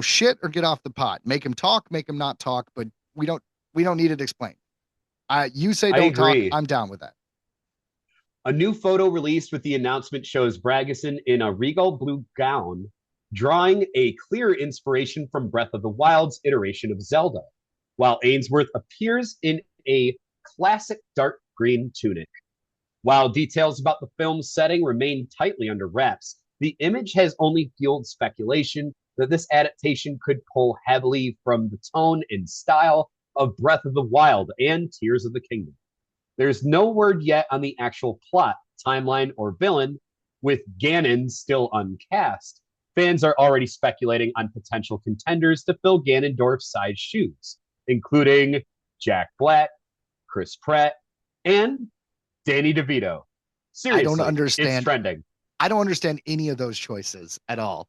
Shit or get off the pot. Make him talk, make him not talk, but we don't need it explained. You say don't talk, I'm down with that. A new photo released with the announcement shows Bragison in a regal blue gown, drawing a clear inspiration from Breath of the Wild's iteration of Zelda, while Ainsworth appears in a classic dark green tunic. While details about the film's setting remain tightly under wraps, the image has only fueled speculation that this adaptation could pull heavily from the tone and style of Breath of the Wild and Tears of the Kingdom. There's no word yet on the actual plot, timeline, or villain, with Ganon still uncast. Fans are already speculating on potential contenders to fill Ganondorf's size shoes, including Jack Black, Chris Pratt, and Danny DeVito. Seriously, I don't understand. It's trending. I don't understand any of those choices at all.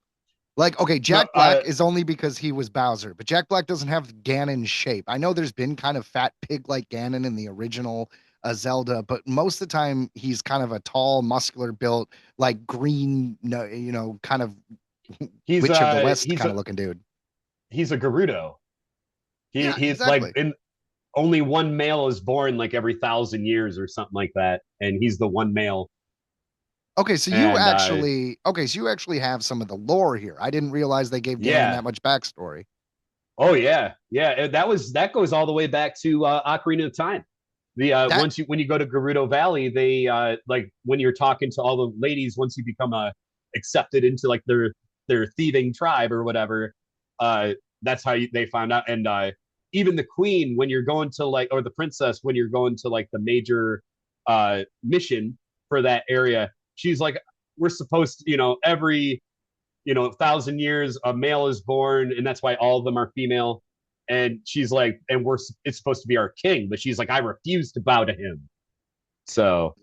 Like, okay, Jack Black is only because he was Bowser, but Jack Black doesn't have Ganon's shape. I know there's been kind of fat pig like Ganon in the original Zelda, but most of the time he's kind of a tall, muscular built, like green, kind of he's Witch of the West kind of looking dude. He's a Gerudo. He's exactly. like only one male is born like every 1,000 years or something like that, and he's the one male. Okay, so And, you actually have some of the lore here. I didn't realize they gave Ganon yeah. that much backstory. Oh yeah, yeah. That goes all the way back to Ocarina of Time. The when you go to Gerudo Valley, they like when you're talking to all the ladies, once you become accepted into like their thieving tribe or whatever, that's how they found out. And even the queen, when you're going to like, or the princess, when you're going to like the major mission for that area, she's like, we're supposed to, every 1,000 years a male is born, and that's why all of them are female. And she's like, and it's supposed to be our king, but she's like, I refuse to bow to him. So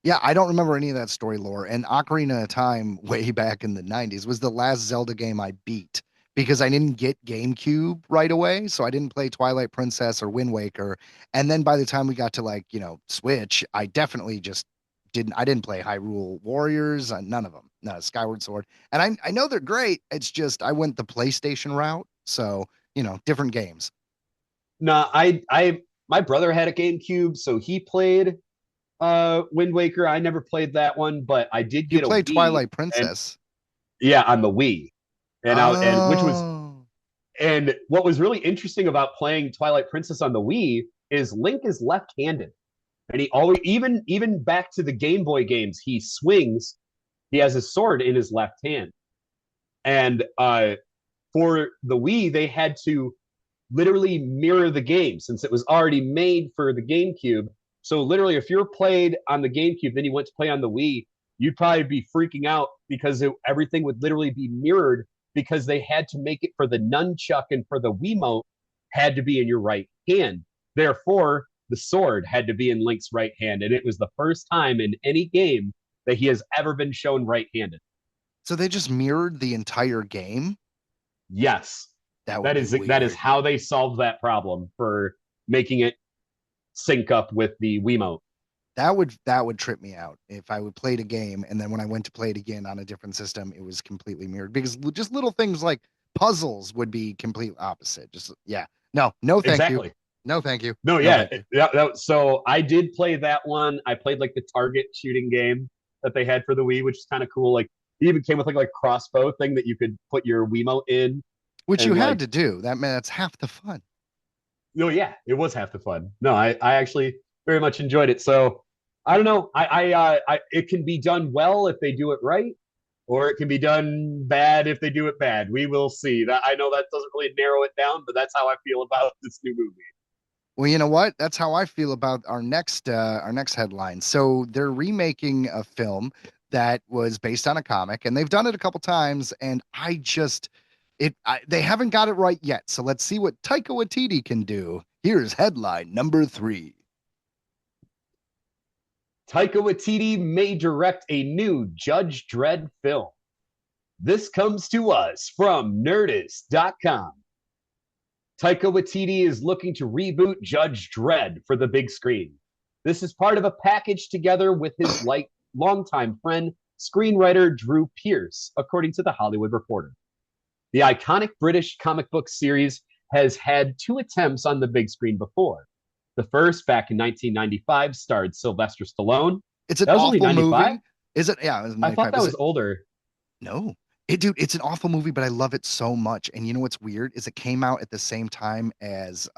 yeah, I don't remember any of that story lore. And Ocarina of Time, way back in the 90s, was the last Zelda game I beat because I didn't get GameCube right away. So I didn't play Twilight Princess or Wind Waker. And then by the time we got to like, Switch, I definitely just I didn't play Hyrule Warriors, none of them, no Skyward Sword. And I know they're great. It's just I went the PlayStation route. So, different games. no, my brother had a GameCube, so he played Wind Waker. I never played that one, but I did You get a played Wii, Twilight Princess. yeah, on the Wii. And which was Oh. and what was really interesting about playing Twilight Princess on the Wii is Link is left-handed. And he always, even back to the Game Boy games, he swings. He has his sword in his left hand. And for the Wii, they had to literally mirror the game since it was already made for the GameCube. So literally, if you're played on the GameCube, then you went to play on the Wii, you'd probably be freaking out because everything would literally be mirrored because they had to make it for the nunchuck and for the Wiimote had to be in your right hand. Therefore, the sword had to be in Link's right hand, and it was the first time in any game that he has ever been shown right-handed. So they just mirrored the entire game? Yes. That is how they solved that problem for making it sync up with the Wiimote. That would trip me out if I would play a game and then when I went to play it again on a different system, it was completely mirrored because just little things like puzzles would be complete opposite. Just no, thank Exactly. you. No, thank you. No, yeah. So I did play that one. I played like the target shooting game that they had for the Wii, which is kind of cool. Like it even came with like crossbow thing that you could put your Wiimote in. Which you had to do. That's half the fun. No, yeah, it was half the fun. No, I actually very much enjoyed it. So I don't know. It can be done well if they do it right, or it can be done bad if they do it bad. We will see. That I know that doesn't really narrow it down, but that's how I feel about this new movie. Well, you know what? That's how I feel about our next headline. So they're remaking a film that was based on a comic, and they've done it a couple times, and they haven't got it right yet. So let's see what Taika Waititi can do. Here's headline number 3. Taika Waititi may direct a new Judge Dredd film. This comes to us from Nerdist.com. Taika Waititi is looking to reboot Judge Dredd for the big screen. This is part of a package together with his longtime friend, screenwriter Drew Pearce, according to The Hollywood Reporter. The iconic British comic book series has had 2 attempts on the big screen before. The first, back in 1995, starred Sylvester Stallone. It's an awful movie. Is it? Yeah, it was 95. I thought that was older. No. Dude, it's an awful movie, but I love it so much. And you know what's weird is it came out at the same time as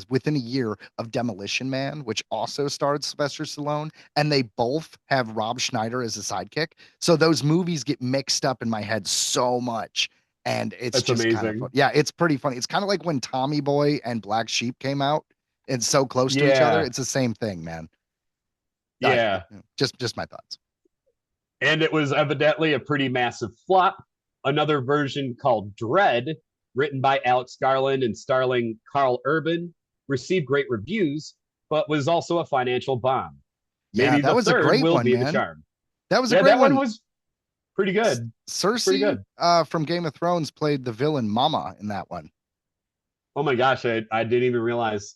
within a year of Demolition Man, which also starred Sylvester Stallone, and they both have Rob Schneider as a sidekick. So those movies get mixed up in my head so much. And it's just amazing. Kind of fun. Yeah, it's pretty funny. It's kind of like when Tommy Boy and Black Sheep came out and so close to each other. It's the same thing, man. Yeah. Just my thoughts. And it was evidently a pretty massive flop. Another version called Dredd, written by Alex Garland and starring Carl Urban, received great reviews, but was also a financial bomb. Maybe that was a great one, be man. the charm. That was a great one. That one was pretty good. Cersei from Game of Thrones played the villain Mama in that one. Oh my gosh, I didn't even realize.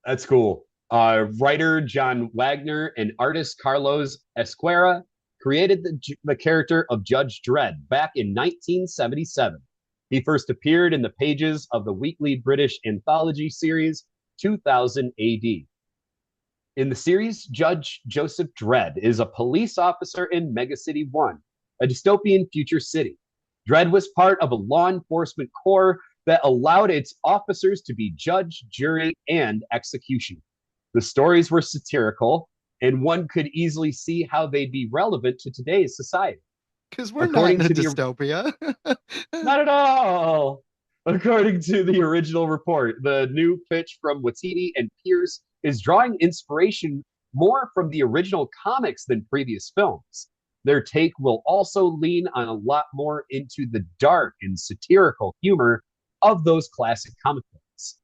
That's cool. Writer John Wagner and artist Carlos Esquera created the character of Judge Dredd back in 1977. He first appeared in the pages of the weekly British anthology series 2000 AD. In the series, Judge Joseph Dredd is a police officer in Mega City 1, a dystopian future city. Dredd was part of a law enforcement corps that allowed its officers to be judge, jury, and executioner. The stories were satirical, and one could easily see how they'd be relevant to today's society. Because we're According not in a to the- dystopia. Not at all. According to the original report, the new pitch from Waititi and Pierce is drawing inspiration more from the original comics than previous films. Their take will also lean on a lot more into the dark and satirical humor of those classic comic books.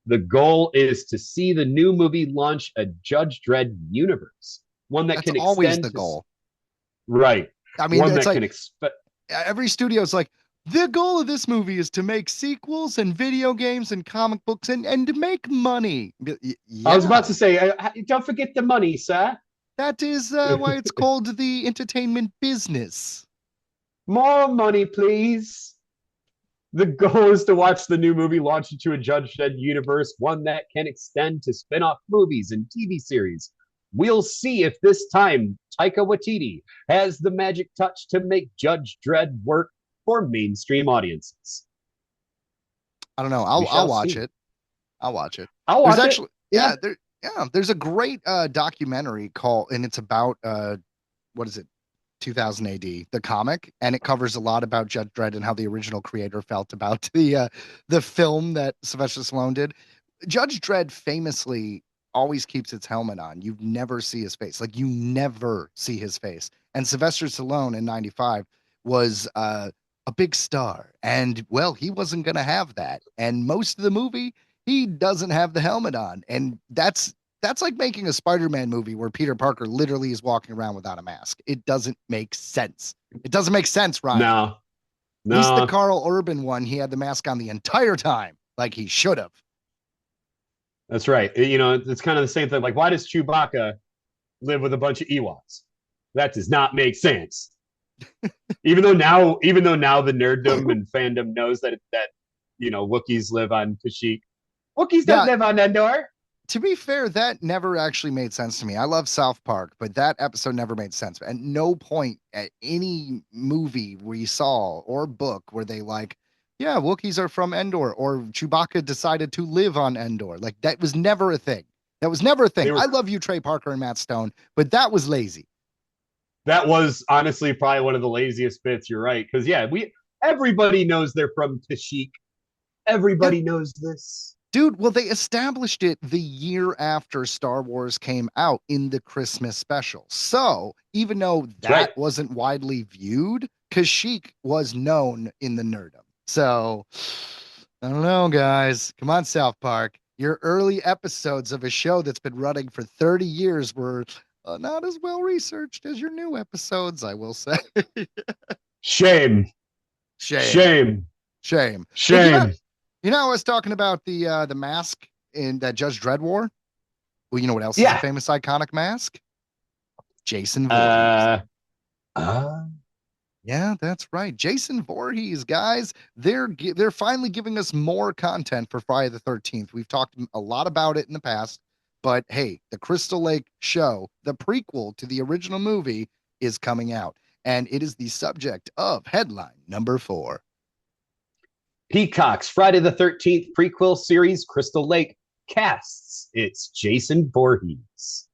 The goal is to see the new movie launch a Judge Dredd universe, one that That's can always extend the goal. Right. I mean, One it's that like can expect. every studio's like, the goal of this movie is to make sequels and video games and comic books and to make money. Yeah, I was about to say, don't forget the money, sir. that is why it's called the entertainment business. More money, please. The goal is to watch the new movie launch into a Judge Dredd universe, one that can extend to spin-off movies and TV series. We'll see if this time Taika Waititi has the magic touch to make Judge Dredd work for mainstream audiences. I don't know. We shall I'll watch see. it. I'll watch it. I'll watch There's it. actually, yeah, there's a great documentary called, and it's about what is it, 2000 AD, the comic, and it covers a lot about Judge Dredd and how the original creator felt about the film that Sylvester Stallone did. Judge Dredd famously always keeps its helmet on. You never see his face. Like, you never see his face. And Sylvester Stallone in 95 was a big star, and well, he wasn't going to have that. And most of the movie, he doesn't have the helmet on, and that's like making a Spider-Man movie where Peter Parker literally is walking around without a mask. It doesn't make sense. It doesn't make sense, Ryan. No. At least the Carl Urban one, he had the mask on the entire time, like he should have. That's right. You know, it's kind of the same thing. Like, why does Chewbacca live with a bunch of Ewoks? That does not make sense. even though now the nerddom and fandom knows that Wookiees live on Kashyyyk. Wookiees don't live on Endor. To be fair, that never actually made sense to me. I love South Park, but that episode never made sense. At no point at any movie we saw or book were they like, yeah, Wookiees are from Endor, or Chewbacca decided to live on Endor. Like, that was never a thing. That was never a thing. I love you, Trey Parker and Matt Stone, but that was lazy. That was honestly probably one of the laziest bits. You're right. Because, yeah, everybody knows they're from Kashyyyk. Everybody knows this. Dude, well, they established it the year after Star Wars came out in the Christmas special. So even though that wasn't widely viewed, Kashyyyk was known in the nerdom. So I don't know, guys. Come on, South Park. Your early episodes of a show that's been running for 30 years were not as well researched as your new episodes, I will say. Shame. You know, I was talking about the mask in that Judge Dredd wore. Well, you know what else is a famous iconic mask? Jason Voorhees. Yeah, that's right. Jason Voorhees, guys. They're finally giving us more content for Friday the 13th. We've talked a lot about it in the past, but hey, the Crystal Lake show, the prequel to the original movie, is coming out, and it is the subject of headline number 4. Peacock's Friday the 13th prequel series Crystal Lake casts its Jason Voorhees.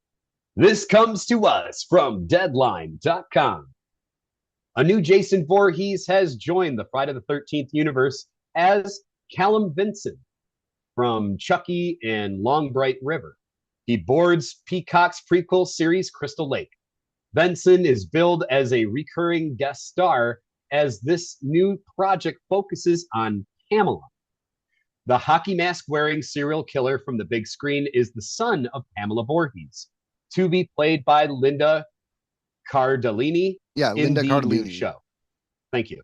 This comes to us from Deadline.com. A new Jason Voorhees has joined the Friday the 13th universe as Callum Vinson from Chucky and Long Bright River. He boards Peacock's prequel series Crystal Lake. Benson is billed as a recurring guest star as this new project focuses on Pamela. The hockey mask wearing serial killer from the big screen is the son of Pamela Voorhees, to be played by Linda Cardellini in the new show. Thank you.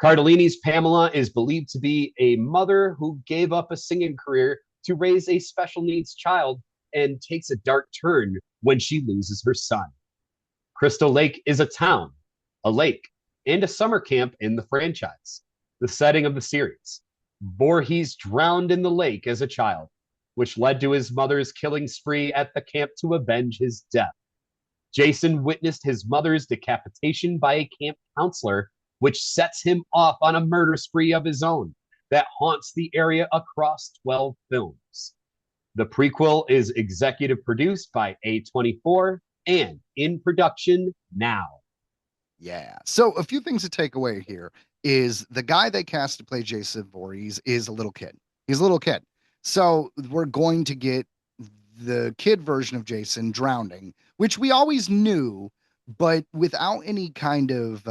Cardellini's Pamela is believed to be a mother who gave up a singing career to raise a special needs child and takes a dark turn when she loses her son. Crystal Lake is a town, a lake, and a summer camp in the franchise, the setting of the series. Voorhees drowned in the lake as a child, which led to his mother's killing spree at the camp to avenge his death. Jason witnessed his mother's decapitation by a camp counselor, which sets him off on a murder spree of his own that haunts the area across 12 films. The prequel is executive produced by A24 and in production now. Yeah. So a few things to take away here is the guy they cast to play Jason Voorhees is a little kid. He's a little kid. So we're going to get the kid version of Jason drowning, which we always knew, but without any kind of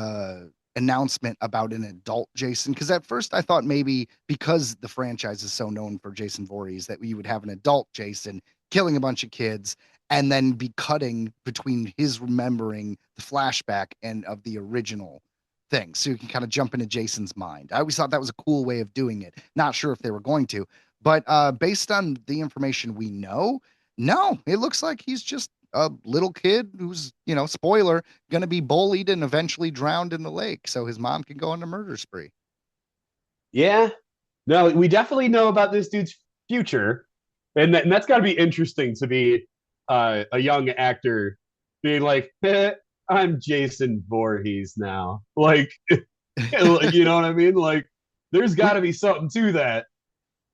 announcement about an adult Jason. Because at first I thought maybe because the franchise is so known for Jason Voorhees that we would have an adult Jason killing a bunch of kids and then be cutting between his remembering the flashback and of the original thing. So you can kind of jump into Jason's mind. I always thought that was a cool way of doing it. Not sure if they were going to, but based on the information we know, no, it looks like he's just a little kid who's, spoiler, going to be bullied and eventually drowned in the lake so his mom can go on a murder spree. Yeah. No, we definitely know about this dude's future. And that's got to be interesting to be a young actor being like, I'm Jason Voorhees now. Like, you know what I mean? Like, there's got to be something to that.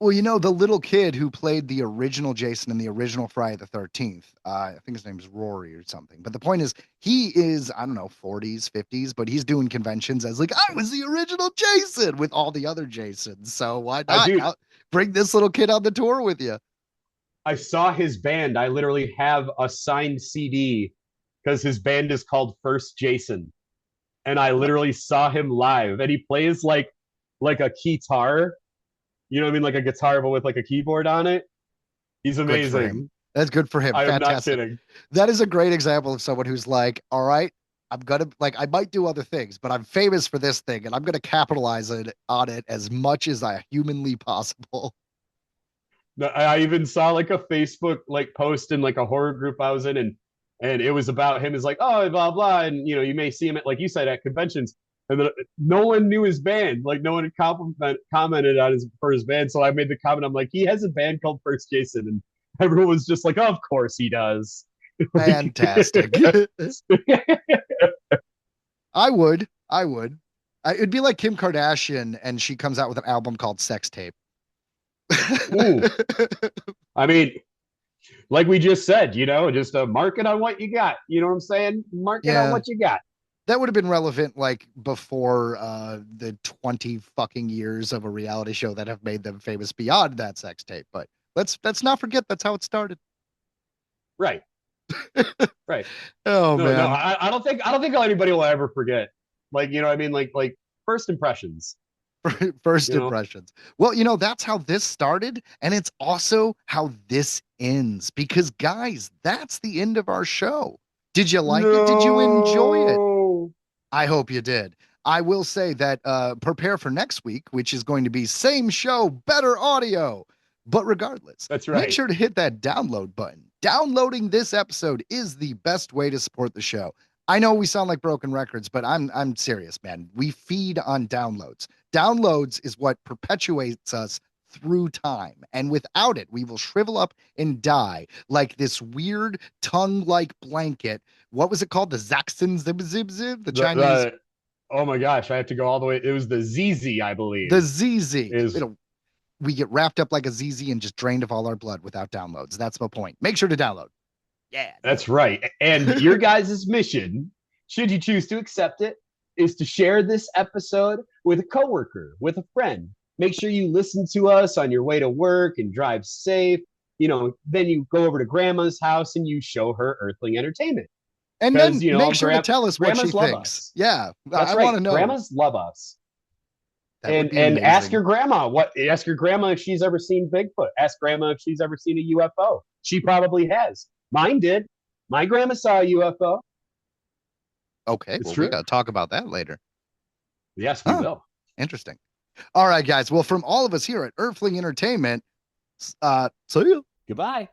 Well, the little kid who played the original Jason in the original Friday the 13th, I think his name is Rory or something. But the point is, he is, I don't know, 40s, 50s, but he's doing conventions as like, I was the original Jason with all the other Jasons. So why not bring this little kid on the tour with you? I saw his band. I literally have a signed CD because his band is called First Jason. And I literally saw him live and he plays like a guitar. You know what I mean? Like a guitar, but with like a keyboard on it. He's amazing. That's good for him. I am Fantastic. not kidding. That is a great example of someone who's like, all right, I'm going to I might do other things, but I'm famous for this thing and I'm going to capitalize on it as much as I humanly possible. I even saw like a Facebook post in like a horror group I was in and it was about him. It's like, oh, blah, blah. And, you may see him at, like you said, at conventions. And then no one knew his band. Like no one had commented on for his band. So I made the comment. I'm like, he has a band called First Jason, and everyone was just like, oh, of course he does. Fantastic. I would. It'd be like Kim Kardashian, and she comes out with an album called Sex Tape. Ooh. I mean, like we just said, just mark it on what you got. You know what I'm saying? Mark it on what you got. That would have been relevant before the 20 fucking years of a reality show that have made them famous beyond that sex tape. But let's not forget that's how it started. Right. Right. Oh man. No, I don't think anybody will ever forget. Like, you know what I mean? Like first impressions. First impressions. Well, that's how this started, and it's also how this ends. Because guys, that's the end of our show. Did you like it? Did you enjoy it? I hope you did. I will say that prepare for next week, which is going to be same show, better audio. But regardless, that's right. Make sure to hit that download button. Downloading this episode is the best way to support the show. I know we sound like broken records, but I'm serious, man. We feed on downloads. Downloads is what perpetuates us through time, and without it we will shrivel up and die like this weird tongue-like blanket. What was it called? The Zaxxon Zib Zib Zib, the Chinese. Oh my gosh, I have to go all the way. It was the ZZ, I believe. The ZZ. We get wrapped up like a ZZ and just drained of all our blood without downloads. That's my point. Make sure to download. Yeah, that's right. And your guys' mission, should you choose to accept it, is to share this episode with a coworker, with a friend. Make sure you listen to us on your way to work and drive safe. Then you go over to Grandma's house and you show her Earthling Entertainment. And then make sure to tell us what she thinks. Yeah, I want to know. Grandmas love us. And ask your grandma ask your grandma if she's ever seen Bigfoot. Ask grandma if she's ever seen a UFO. She probably has. Mine did. My grandma saw a UFO. Okay, we got to talk about that later. Yes, we will. Interesting. All right, guys. Well, from all of us here at Earthling Entertainment, see you. Goodbye.